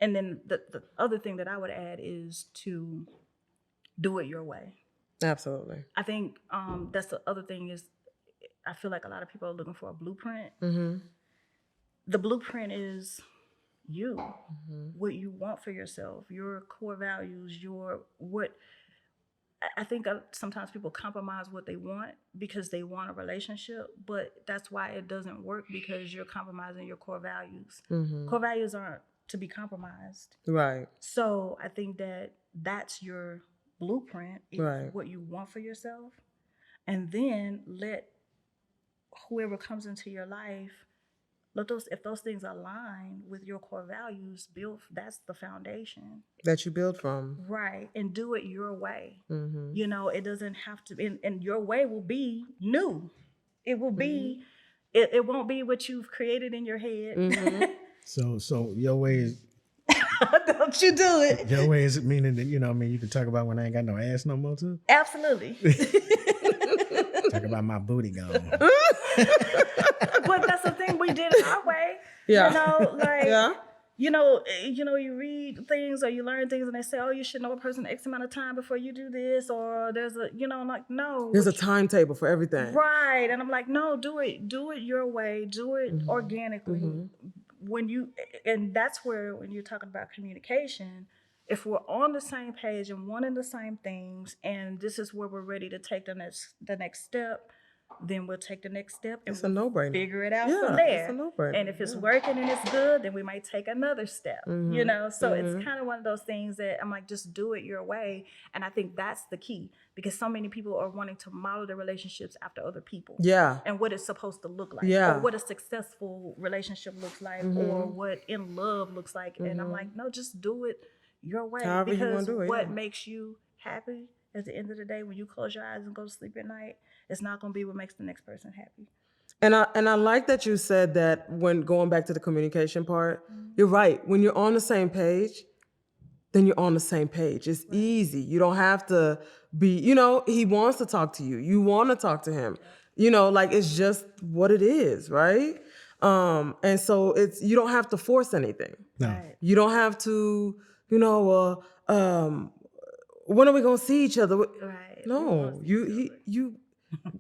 S3: And then the other thing that I would add is to do it your way.
S1: Absolutely.
S3: I think that's the other thing is I feel like a lot of people are looking for a blueprint. The blueprint is you, what you want for yourself, your core values, I think sometimes people compromise what they want because they want a relationship, but that's why it doesn't work because you're compromising your core values. Core values aren't to be compromised.
S1: Right.
S3: So I think that's your blueprint, is
S1: Right.
S3: what you want for yourself. And then let whoever comes into your life, if those things align with your core values, that's the foundation
S1: That you build from.
S3: Right. And do it your way. You know, it doesn't have to, and your way will be new. It will be, it won't be what you've created in your head.
S2: So your way is
S3: Don't you do it.
S2: your way is meaning that you can talk about when I ain't got no ass no more too.
S3: Absolutely.
S2: Talk about my booty gone.
S3: But that's the thing, we did it our way.
S1: Yeah.
S3: You know, like,
S1: Yeah.
S3: you read things or you learn things and they say, oh, you should know a person X amount of time before you do this, or there's like, no.
S1: There's a timetable for everything.
S3: Right. And I'm like, no, do it your way, do it organically. And that's where, when you're talking about communication, if we're on the same page and wanting the same things, and this is where we're ready to take the next step, then we'll take the next step and
S1: It's a no-brainer.
S3: figure it out
S1: Yeah,
S3: from there.
S1: it's a no-brainer.
S3: And if it's working and it's good, then we might take another step. So it's kind of one of those things that I'm like, just do it your way. And I think that's the key, because so many people are wanting to model their relationships after other people.
S1: Yeah.
S3: And what it's supposed to look like.
S1: Yeah.
S3: Or what a successful relationship looks like, or what in love looks like. And I'm like, no, just do it your way.
S1: However you wanna
S3: because
S1: do it,
S3: what
S1: yeah.
S3: makes you happy at the end of the day, when you close your eyes and go to sleep at night, it's not going to be what makes the next person happy.
S1: And I like that you said that, when going back to the communication part, you're right. When you're on the same page, then you're on the same page. It's easy. You don't have to be, he wants to talk to you. You want to talk to him. Like, it's just what it is, right? And so you don't have to force anything.
S2: No.
S3: Right.
S1: You don't have to, when are we gonna see each other?
S3: Right.
S1: No, you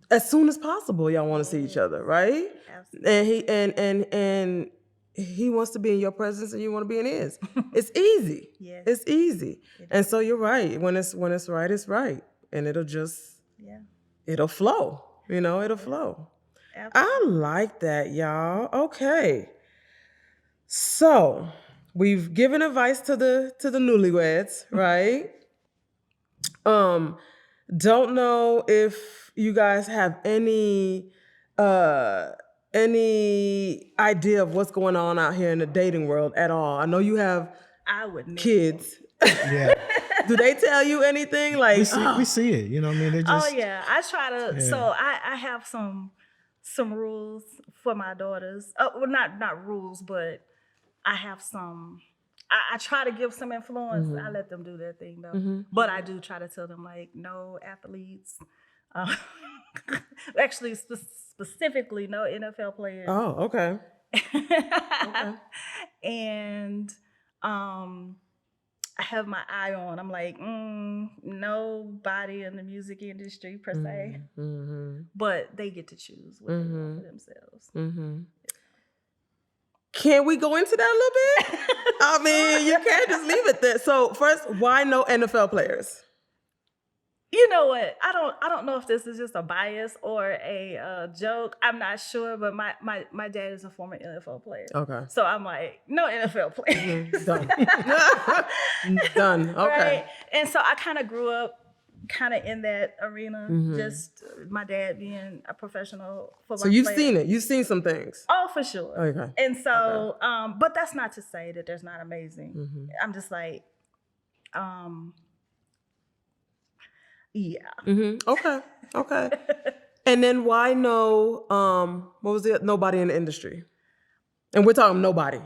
S1: as soon as possible, y'all want to see each other, right?
S3: Absolutely.
S1: And he wants to be in your presence and you want to be in his. It's easy.
S3: Yes.
S1: It's easy. And so you're right. When it's right, it's right. And it'll flow. It'll flow.
S3: Absolutely.
S1: I like that, y'all. Okay. So we've given advice to the newlyweds, right? Don't know if you guys have any idea of what's going on out here in the dating world at all. I know you have
S3: I would never.
S1: kids.
S2: Yeah.
S1: Do they tell you anything? Like,
S2: we see it. You know what I mean? They just,
S3: Oh yeah, I try to.
S2: Yeah.
S3: So I have some rules for my daughters. Well, not rules, but I have some. I try to give some influence. I let them do their thing though, but I do try to tell them like no athletes. Uh, actually, specifically no NFL players.
S1: oh, okay.
S3: And I have my eye on. I'm like, nobody in the music industry per se, but they get to choose what they want for themselves.
S1: Can we go into that a little bit? I mean, you can't just leave it there. So first, why no NFL players?
S3: You know what? I don't know if this is just a bias or a joke. I'm not sure, but my dad is a former NFL player.
S1: Okay.
S3: So I'm like, no NFL players.
S1: Done. Done. Okay.
S3: Right? And so I kind of grew up kind of in that arena, just my dad being a professional football player.
S1: So you've seen it. You've seen some things.
S3: Oh, for sure.
S1: Okay.
S3: And so, but that's not to say that there's not amazing. I'm just like, yeah.
S1: Okay. Okay. And then why no, what was it? Nobody in the industry. And we're talking nobody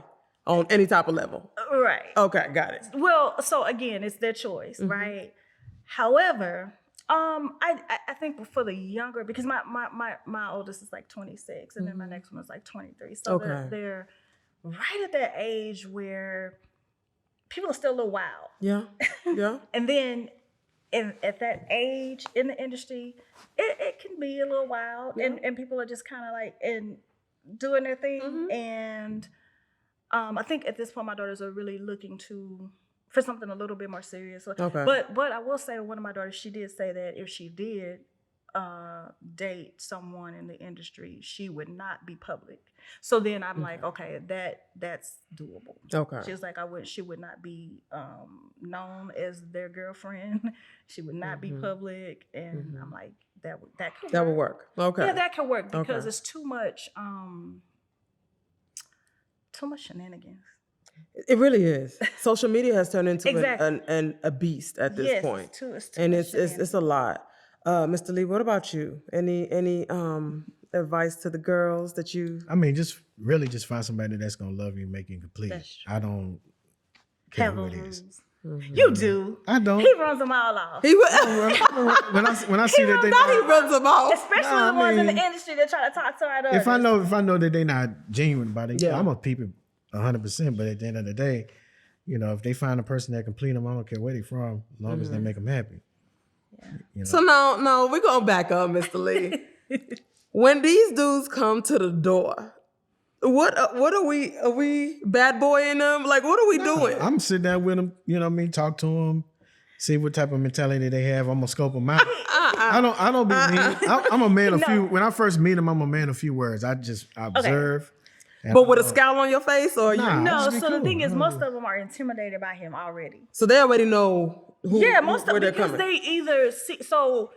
S1: on any type of level.
S3: Right.
S1: Okay, got it.
S3: Well, so again, it's their choice, right? However, I think for the younger, because my oldest is like 26, and then my next one is like 23. So they're right at that age where people are still a little wild.
S1: Yeah. Yeah.
S3: And then at that age in the industry, it can be a little wild, and people are just kind of like doing their thing. And I think at this point, my daughters are really looking for something a little bit more serious.
S1: Okay.
S3: But I will say, one of my daughters, she did say that if she did date someone in the industry, she would not be public. So then I'm like, okay, that's doable.
S1: Okay.
S3: She was like, she would not be known as their girlfriend. She would not be public, and I'm like, that
S1: would work. Okay.
S3: Yeah, that can work because it's too much shenanigans.
S1: It really is. Social media has turned into
S3: Exactly.
S1: a beast at this point.
S3: It's too
S1: and
S3: much
S1: it's a lot. Mr. Lee, what about you? Any advice to the girls that you?
S2: I mean, just find somebody that's gonna love you, make you complete.
S3: That's true.
S2: I don't care who it is.
S3: You do.
S2: I don't.
S3: He runs them all off.
S1: He
S2: when I see that they
S1: not he runs them off.
S3: Especially the ones in the industry that try to talk to our daughters.
S2: if I know that they're not genuine about it,
S1: Yeah.
S2: I'm gonna peep it 100%. But at the end of the day, if they find a person that complete them, I don't care where they're from, as long as they make them happy. Yeah.
S1: So no, we're gonna back up, Mr. Lee. When these dudes come to the door, what are we? Are we bad boying them? Like, what are we doing?
S2: I'm sitting down with them, talk to them, see what type of mentality they have. I'm gonna scope them out. I don't be mean. I'm a man of few. When I first meet them, I'm a man of few words. I observe. Okay.
S1: But with a scowl on your face, or
S3: No. So the thing is, most of them are intimidated by him already.
S1: So they already know who.
S3: Most of them, because
S1: coming.
S3: they either see. So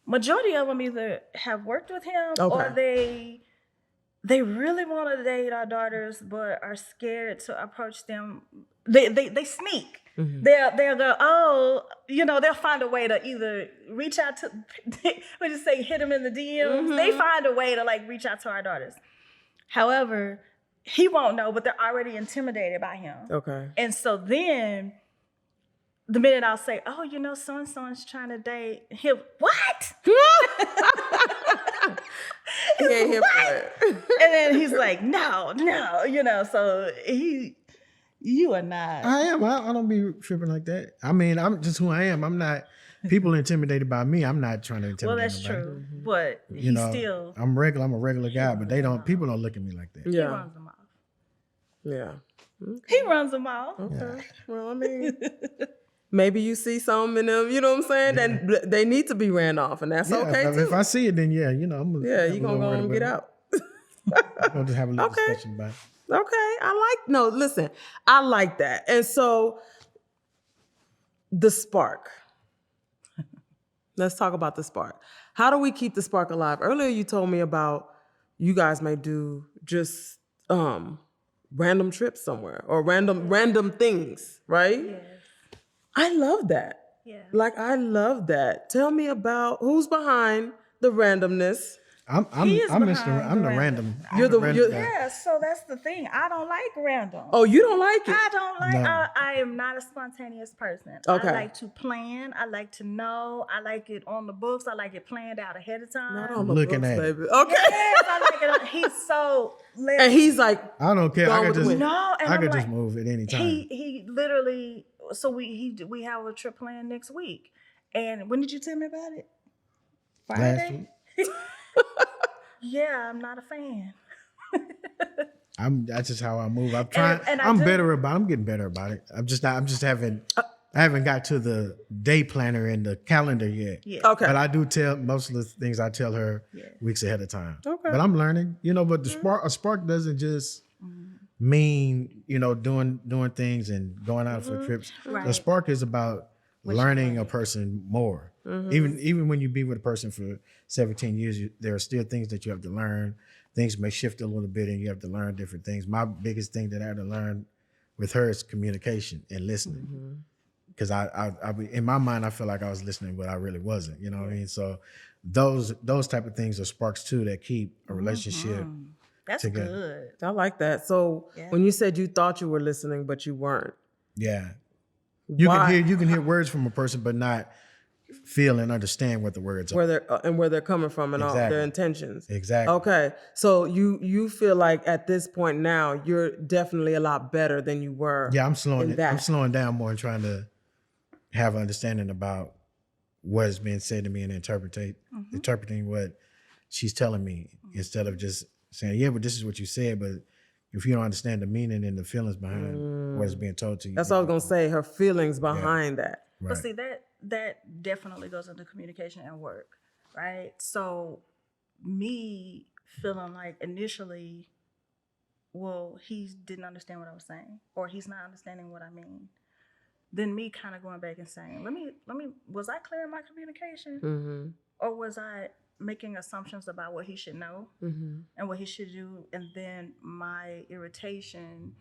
S3: majority of them either have worked with him, or they really want to date our daughters, but are scared to approach them. They sneak. They'll go, they'll find a way to either reach out to, we just say hit them in the DMs. They find a way to like reach out to our daughters. However, he won't know, but they're already intimidated by him. Okay. And so then the minute I'll say, so-and-so's trying to date him, what?
S1: He ain't here for it.
S3: And then he's like, no, so you are not.
S2: I am. I don't be tripping like that. I mean, I'm just who I am. I'm not, people intimidated by me. I'm not trying to intimidate
S3: Well, that's
S2: nobody.
S3: true. But he's still.
S2: I'm a regular guy, but people don't look at me like that.
S3: Yeah. He runs them off.
S1: Yeah.
S3: Okay. He runs them off.
S1: Okay. Yeah. Well, I mean, maybe you see some in them, you know what I'm saying? Yeah. Then they need to be ran off, and that's okay too.
S2: If I see it, then I'm gonna.
S1: Yeah, you're gonna go and get out.
S2: I'm gonna just have a little discussion about it.
S1: Okay. Listen, I like that. And so the spark. Let's talk about the spark. How do we keep the spark alive? Earlier you told me about you guys may do just random trips somewhere or random things, right? Yes. I love that.
S3: Yeah.
S1: Like, I love that. Tell me about who's behind the randomness.
S2: I'm
S3: He is
S2: I'm
S3: behind
S2: I'm
S3: the
S2: the
S3: random.
S2: random.
S1: You're
S2: I'm the
S1: the-
S2: random
S1: you're-
S2: guy.
S3: Yeah, so that's the thing. I don't like random.
S1: Oh, you don't like it?
S3: I don't like.
S2: No.
S3: I am not a spontaneous person.
S1: Okay.
S3: I like to plan. I like to know. I like it on the books. I like it planned out ahead of time.
S1: Not on the
S2: Looking
S1: books,
S2: at it.
S1: baby. Okay.
S3: Yes, I like it. He's so.
S1: And he's like,
S2: I don't care.
S1: Gone
S2: I
S1: with
S2: could
S1: the
S2: just
S1: wind.
S3: No, and
S2: I
S3: I'm
S2: could just
S3: like,
S2: move at any time.
S3: He literally. So we have a trip planned next week. And when did you tell me about it?
S2: Last
S3: Friday.
S2: week.
S3: Yeah, I'm not a fan.
S2: That's just how I move. I'm trying.
S3: and I
S2: I'm
S3: do-
S2: I'm getting better about it. I'm just haven't. I haven't got to the day planner and the calendar yet.
S3: Yeah.
S1: okay.
S2: But I do tell most of the things I tell her
S3: Yeah.
S2: weeks ahead of time.
S1: Okay.
S2: But I'm learning, but a spark doesn't just mean, doing things and going out for trips.
S3: Right.
S2: The spark is about learning a person more. Even when you be with a person for 17 years, there are still things that you have to learn. Things may shift a little bit and you have to learn different things. My biggest thing that I had to learn with her is communication and listening. Because I in my mind, I feel like I was listening, but I really wasn't. You know what I mean? So those type of things are sparks too that keep a relationship.
S3: That's
S2: together.
S3: good.
S1: I like that. So
S3: Yeah.
S1: when you said you thought you were listening, but you weren't.
S2: Yeah. You
S1: Why?
S2: can hear words from a person, but not feel and understand what the words are.
S1: Where they're coming from and all
S2: Exactly.
S1: their intentions.
S2: Exactly.
S1: Okay. So you feel like at this point now you're definitely a lot better than you were.
S2: Yeah, I'm
S1: in
S2: slowing
S1: that.
S2: I'm slowing down more and trying to have understanding about what is being said to me and interpreting what she's telling me instead of just saying, yeah, but this is what you said, but if you don't understand the meaning and the feelings behind what is being told to you.
S1: That's what I was gonna say. Her feelings behind that.
S2: Right.
S3: But see, that definitely goes into communication and work, right? So me feeling like initially, well, he didn't understand what I was saying, or he's not understanding what I mean. Then me kind of going back and saying, let me, was I clear in my communication? Or was I making assumptions about what he should know and what he should do? And then my irritation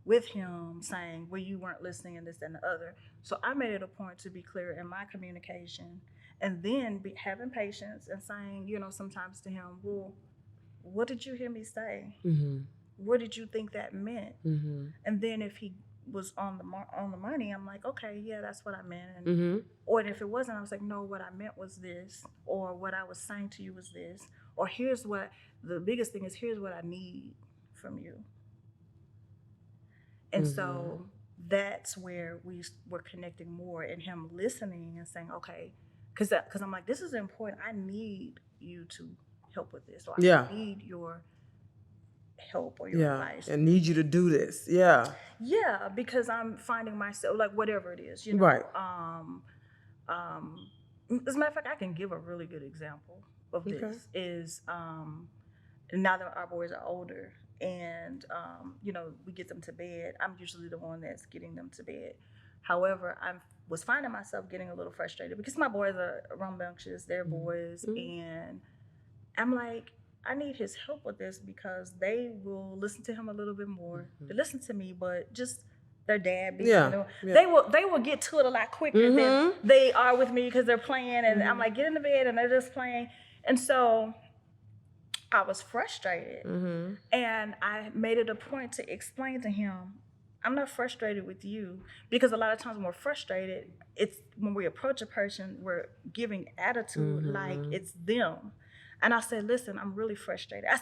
S3: with him saying, well, you weren't listening and this and the other. So I made it a point to be clear in my communication and then having patience and saying, sometimes to him, well, what did you hear me say? What did you think that meant? And then if he was on the money, I'm like, okay, yeah, that's what I meant. And, or if it wasn't, I was like, no, what I meant was this, or what I was saying to you was this, or here's what the biggest thing is, here's what I need from you. And so that's where we were connecting more and him listening and saying, okay, because I'm like, this is important. I need you to help with this, or I need your help or your advice.
S1: I need you to do this. Yeah.
S3: Yeah, because I'm finding myself, like, whatever it is,
S1: Right.
S3: As a matter of fact, I can give a really good example of this. Is now that our boys are older and we get them to bed, I'm usually the one that's getting them to bed. However, I was finding myself getting a little frustrated because my boys are rambunctious, they're boys, and I'm like, I need his help with this because they will listen to him a little bit more. They listen to me, but just their dad being, they will get to it a lot quicker than they are with me because they're playing, and I'm like, get in the bed, and they're just playing. And so I was frustrated, and I made it a point to explain to him, I'm not frustrated with you, because a lot of times when we're frustrated, it's when we approach a person, we're giving attitude like it's them. And I said, listen, I'm really frustrated. I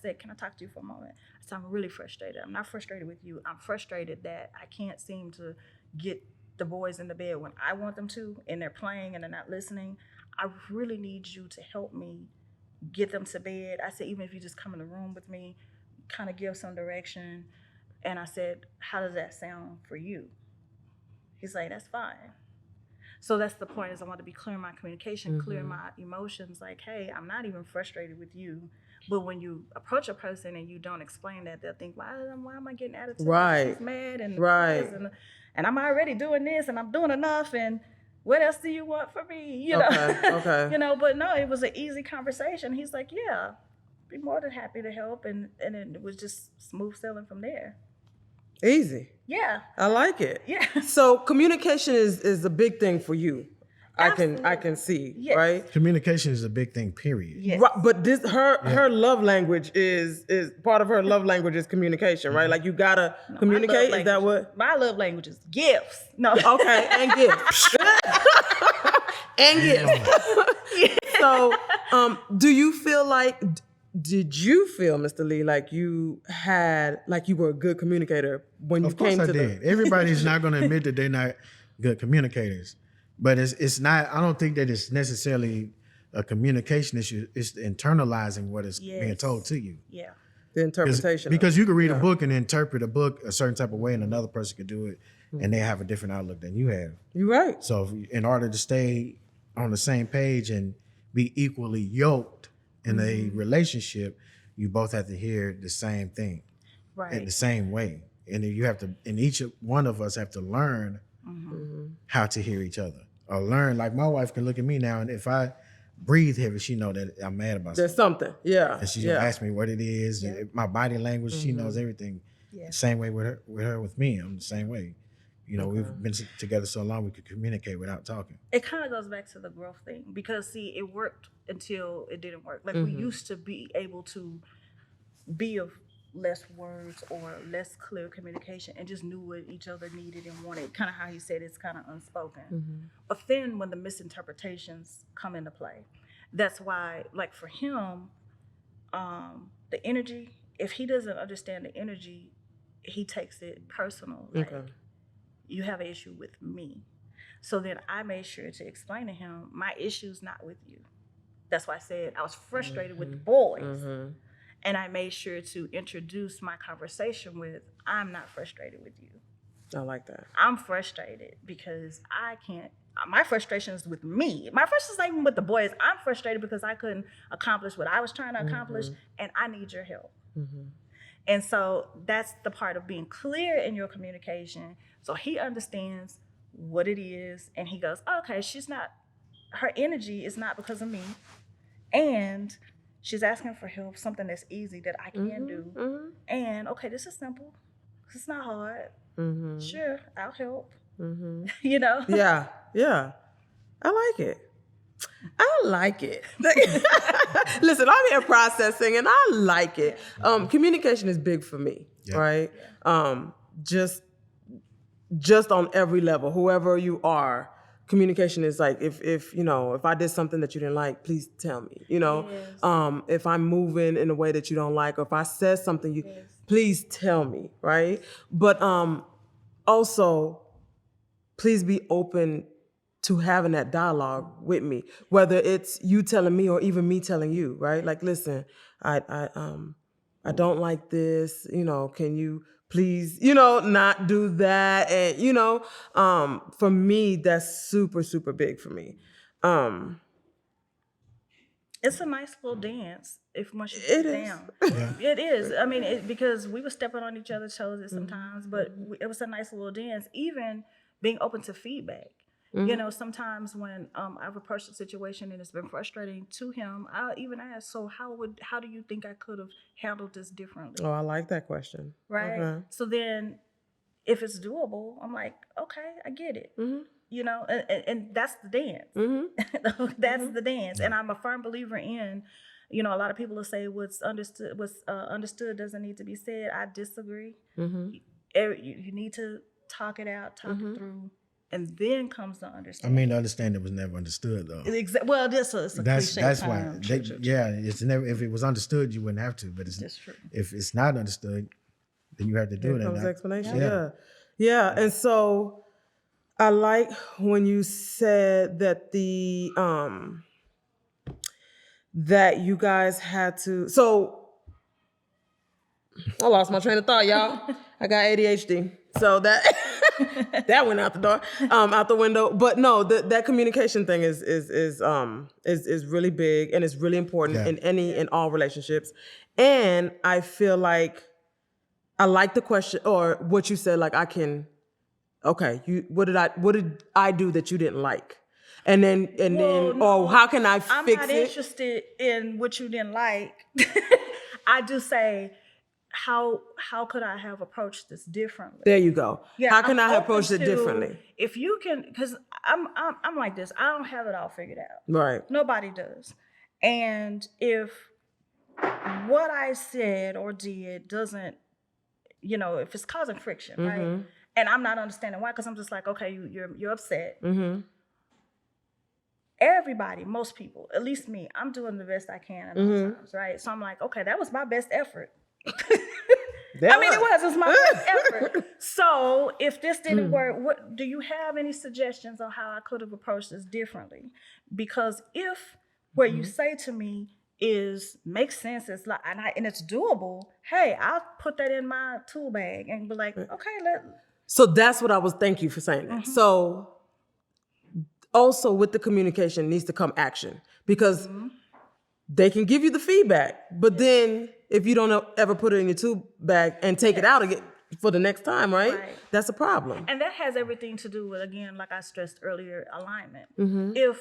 S3: said, can I talk to you for a moment? I said, I'm really frustrated. I'm not frustrated with you. I'm frustrated that I can't seem to get the boys in the bed when I want them to, and they're playing and they're not listening. I really need you to help me get them to bed. I said, even if you just come in the room with me, kind of give some direction. And I said, how does that sound for you? He's like, that's fine. So that's the point, is I want to be clear in my communication, clear in my emotions. Like, hey, I'm not even frustrated with you. But when you approach a person and you don't explain that, they'll think, why am I getting attitude?
S1: Right.
S3: She's mad and
S1: Right.
S3: and I'm already doing this and I'm doing enough, and what else do you want from me? You know?
S1: Okay.
S3: But no, it was an easy conversation. He's like, yeah, be more than happy to help, and it was just smooth sailing from there.
S1: Easy.
S3: Yeah.
S1: I like it.
S3: Yeah.
S1: So communication is a big thing for you. I can
S3: Absolutely.
S1: see,
S3: Yes.
S1: right?
S2: Communication is a big thing, period.
S3: Yes.
S1: Right, but this her love language is part of her love language is communication, right? Like you gotta
S3: No,
S1: communicate. Is that what?
S3: My love language is gifts. No.
S1: Okay, and gifts. And gifts. So, do you feel like? Did you feel, Mr. Lee, like you were a good communicator when you
S2: Of course
S1: came
S2: I
S1: to
S2: did.
S1: the?
S2: Everybody's not going to admit that they're not good communicators, but it's not. I don't think that it's necessarily a communication issue. It's internalizing what is being told to you.
S3: Yeah.
S1: The interpretation.
S2: Because you can read a book and interpret a book a certain type of way, and another person could do it, and they have a different outlook than you have.
S1: You're right.
S2: So, in order to stay on the same page and be equally yoked in a relationship, you both have to hear the same thing in the
S3: Right.
S2: same way, and then you have to. And each one of us have to learn how to hear each other, or learn. Like my wife can look at me now, and if I breathe heavy, she know that I'm mad about
S1: There's
S2: something.
S1: something. Yeah.
S2: And she's
S1: yeah.
S2: gonna ask me what it is.
S3: Yeah.
S2: My body language, she knows everything.
S3: Yeah.
S2: Same way with her with me. I'm the same way. You know, we've been together so long we could communicate without talking.
S3: It kind of goes back to the growth thing because see, it worked until it didn't work. Like we used to be able to be of less words or less clear communication and just knew what each other needed and wanted. Kind of how he said it's kind of unspoken. But then when the misinterpretations come into play, that's why, like for him, the energy, if he doesn't understand the energy, he takes it personal. Like, you have an issue with me. So then I made sure to explain to him, my issue's not with you. That's why I said I was frustrated with the boys. And I made sure to introduce my conversation with, I'm not frustrated with you.
S1: I like that.
S3: I'm frustrated because I can't, my frustration is with me. My frustration is not even with the boys. I'm frustrated because I couldn't accomplish what I was trying to accomplish and I need your help. And so that's the part of being clear in your communication. So he understands what it is and he goes, okay, her energy is not because of me. And she's asking for help, something that's easy that I can do. And okay, this is simple. It's not hard. Sure, I'll help. You know?
S1: Yeah. Yeah. I like it. I like it. Listen, I'm here processing and I like it. Communication is big for me, right? Just on every level, whoever you are, communication is like, if you know, if I did something that you didn't like, please tell me, you know? If I'm moving in a way that you don't like, or if I said something, please tell me, right? But also, please be open to having that dialogue with me, whether it's you telling me or even me telling you, right? Like, listen, I don't like this, you know, can you please, you know, not do that? And, you know, for me, that's super, super big for me.
S3: It's a nice little dance if once you
S1: It
S3: get
S1: is.
S3: down. It is. I mean, because we were stepping on each other's toes at sometimes, but it was a nice little dance. Even being open to feedback. You know, sometimes when I've approached a situation and it's been frustrating to him, I'll even ask, so how do you think I could have handled this differently?
S1: Oh, I like that question.
S3: Right?
S1: Okay.
S3: So then if it's doable, I'm like, okay, I get it. You know, and that's the dance. That's the dance. And I'm a firm believer in, you know, a lot of people will say what's understood doesn't need to be said. I disagree. You need to talk it out, talk it through. And then comes the
S2: I
S3: understanding.
S2: mean, the understanding was never understood though.
S3: Well, it's a cliche
S2: That's
S3: term.
S2: why.
S3: True.
S2: It's never. If it was understood, you wouldn't have to. But
S3: That's true.
S2: if it's not understood, then you have to do it.
S1: There comes
S2: And
S1: explanation. Yeah. And so I like when you said that that you guys had to. So I lost my train of thought, y'all. I got ADHD, so that that went out the door, out the window. But no, that communication thing is really big and it's really important in all relationships. And I feel like I like the question or what you said. Like what did I do that you didn't like? And then how can I fix it?
S3: I'm not interested in what you didn't like. I do say, how could I have approached this differently?
S1: There you go.
S3: Yeah,
S1: How can
S3: I'm
S1: I
S3: open
S1: approach it
S3: to-
S1: differently?
S3: If you can, because I'm like this. I don't have it all figured out.
S1: Right.
S3: Nobody does. And if what I said or did doesn't, if it's causing friction, right? And I'm not understanding why, because I'm just like, okay, you're upset. Everybody, most people, at least me, I'm doing the best I can at all times, right? So I'm like, okay, that was my best effort. It was my best effort. So if this didn't work, what do you have any suggestions on how I could have approached this differently? Because if what you say to me makes sense, it's like, and it's doable, hey, I'll put that in my tool bag and be like, okay,
S1: So that's what I was, thank you for saying that. So also with the communication needs to come action, because they can give you the feedback, but then if you don't ever put it in your tool bag and take it out again for the next time, right? That's a problem.
S3: And that has everything to do with, again, like I stressed earlier, alignment. If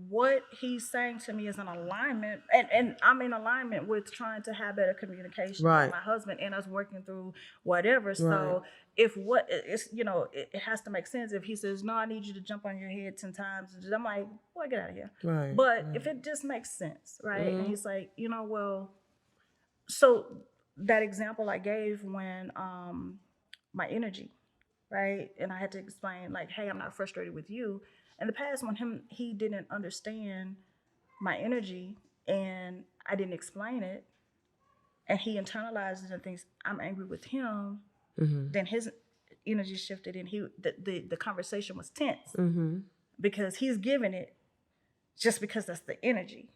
S3: what he's saying to me is in alignment, and I'm in alignment with trying to have better communication with my husband and us working through whatever. So if what it's, it has to make sense. If he says, no, I need you to jump on your head 10 times, I'm like, boy, get out of here. But if it just makes sense, right? And he's like, well, so that example I gave when my energy, right? And I had to explain, like, hey, I'm not frustrated with you. In the past, when he didn't understand my energy and I didn't explain it, and he internalized it and thinks I'm angry with him, then his energy shifted and the conversation was tense because he's giving it just because that's the energy.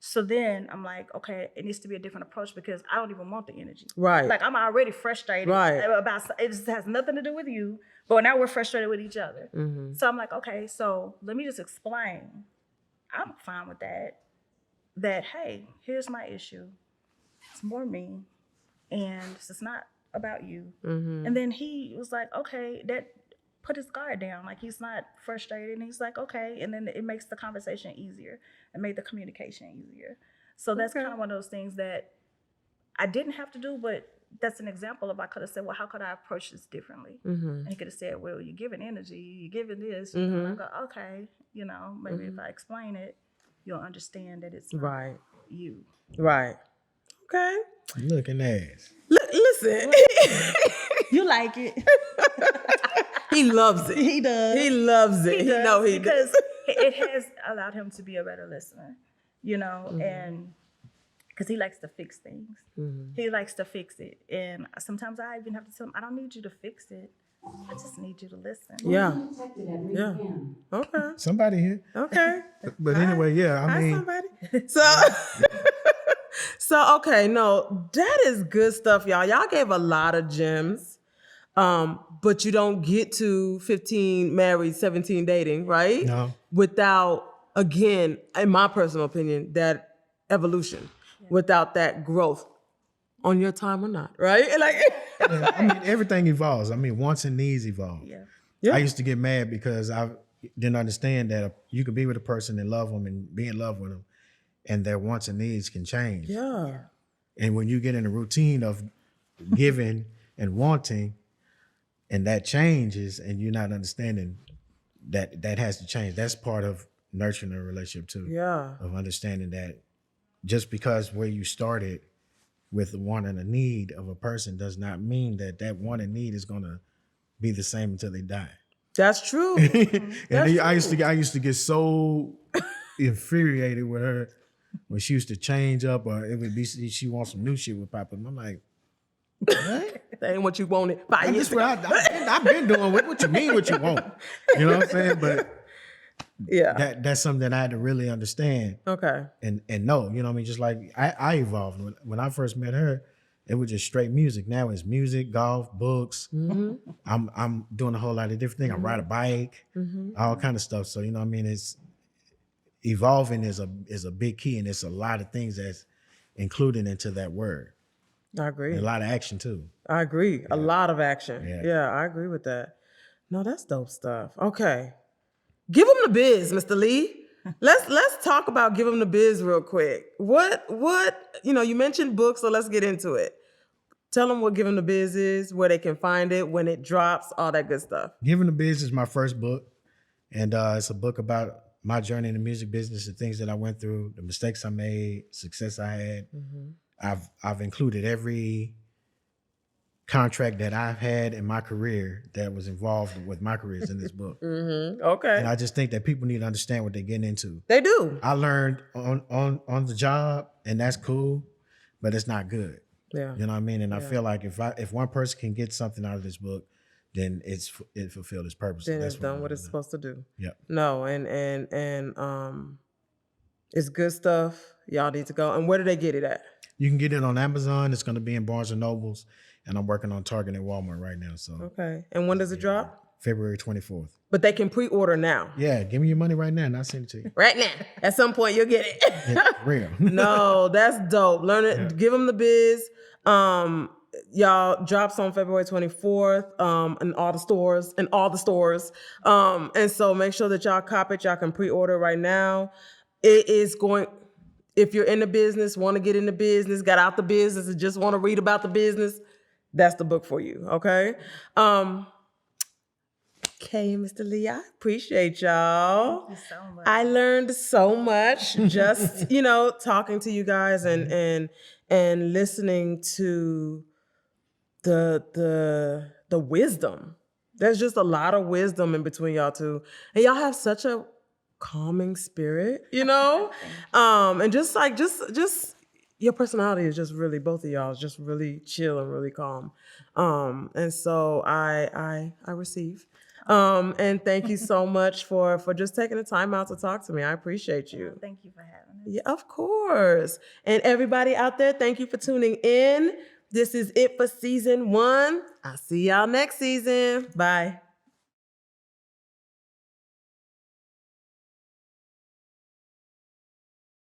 S3: So then I'm like, okay, it needs to be a different approach because I don't even want the energy.
S1: Right.
S3: Like, I'm already frustrated about it. Just has nothing to do with you, but now we're frustrated with each other. So I'm like, okay, so let me just explain. I'm fine with that. That, hey, here's my issue. It's more me, and this is not about you. And then he was like, okay, that put his guard down. Like, he's not frustrated. And he's like, okay. And then it makes the conversation easier and made the communication easier. So that's kind of one of those things that I didn't have to do, but that's an example of I could have said, well, how could I approach this differently? And he could have said, well, you're giving energy, you're giving this. And I go, okay, maybe if I explain it, you'll understand that it's not you.
S1: Right. Okay.
S2: Looking ass.
S1: Listen.
S3: You like it.
S1: He loves it.
S3: He does.
S1: He loves it.
S3: He does,
S1: know he
S3: because
S1: does.
S3: it has allowed him to be a better listener, and because he likes to fix things. He likes to fix it. And sometimes I even have to tell him, I don't need you to fix it. I just need you to listen.
S1: Yeah. Yeah. Okay.
S2: Somebody here.
S1: Okay.
S2: But anyway, yeah, I mean.
S1: Somebody. So, okay, no, that is good stuff, y'all. Y'all gave a lot of gems. But you don't get to 15 married, 17 dating, right?
S2: No.
S1: Without, again, in my personal opinion, that evolution, without that growth on your time or not, right? Like,
S2: Yeah, I mean, everything evolves. I mean, wants and needs evolve.
S1: Yeah.
S2: I used to get mad because I didn't understand that you could be with a person and love them and be in love with them, and their wants and needs can change.
S1: Yeah.
S2: And when you get in a routine of giving and wanting, and that changes, and you're not understanding that has to change. That's part of nurturing a relationship too.
S1: Yeah.
S2: Of understanding that just because where you started with the want and a need of a person does not mean that want and need is gonna be the same until they die.
S1: That's true.
S2: And I used to get so infuriated with her when she used to change up, or it would be she wants some new shit with Papa. And I'm like, what?
S1: That ain't what you wanted 5 years ago.
S2: I've been doing. What you mean? What you want? You know what I'm saying? But
S1: Yeah.
S2: that's something that I had to really understand.
S1: Okay.
S2: And know, you know what I mean? Just like I evolved. When I first met her, it was just straight music. Now it's music, golf, books. I'm doing a whole lot of different things. I ride a bike, all kind of stuff. So, you know what I mean? It's evolving is a big key, and it's a lot of things that's included into that word.
S1: I agree.
S2: And a lot of action too.
S1: I agree. Yeah. A lot of action.
S2: Yeah.
S1: Yeah, I agree with that. No, that's dope stuff. Okay. Give them the biz, Mr. Lee. Let's talk about give them the biz real quick. What you mentioned books, so let's get into it. Tell them what Giving the Biz is, where they can find it, when it drops, all that good stuff.
S2: Giving the Biz is my first book, and it's a book about my journey in the music business, the things that I went through, the mistakes I made, success I had. I've included every contract that I've had in my career that was involved with my careers in this book.
S1: Okay.
S2: And I just think that people need to understand what they're getting into.
S1: They do.
S2: I learned on the job, and that's cool, but it's not good.
S1: Yeah.
S2: You know what I mean? And I feel like if one person can get something out of this book, then it fulfilled its purpose.
S1: Then
S2: That's
S1: it's done what
S2: I'm
S1: it's
S2: doing.
S1: supposed to do.
S2: Yep.
S1: No, and it's good stuff. Y'all need to go. And where do they get it at?
S2: You can get it on Amazon. It's going to be in Barnes and Nobles, and I'm working on Target and Walmart right now. So
S1: Okay. And when does it drop?
S2: February 24th.
S1: But they can pre-order now.
S2: Yeah, give me your money right now, and I'll send it to you.
S1: Right now. At some point, you'll get it.
S2: Yeah, real.
S1: No, that's dope. Learn it. Give them the biz. Y'all drops on February 24th in all the stores. And so make sure that y'all cop it. Y'all can pre-order right now. It is going, if you're in the business, want to get in the business, got out the business and just want to read about the business, that's the book for you. Okay. Okay, Mr. Lee, I appreciate y'all.
S3: Thank you so much.
S1: I learned so much just, talking to you guys and listening to the wisdom. There's just a lot of wisdom in between y'all two. And y'all have such a calming spirit, and just your personality is just really, both of y'all is just really chill and really calm. And so I receive. And thank you so much for just taking the time out to talk to me. I appreciate you.
S3: Thank you for having us.
S1: Yeah, of course. And everybody out there, thank you for tuning in. This is it for season 1. I'll see y'all next season. Bye.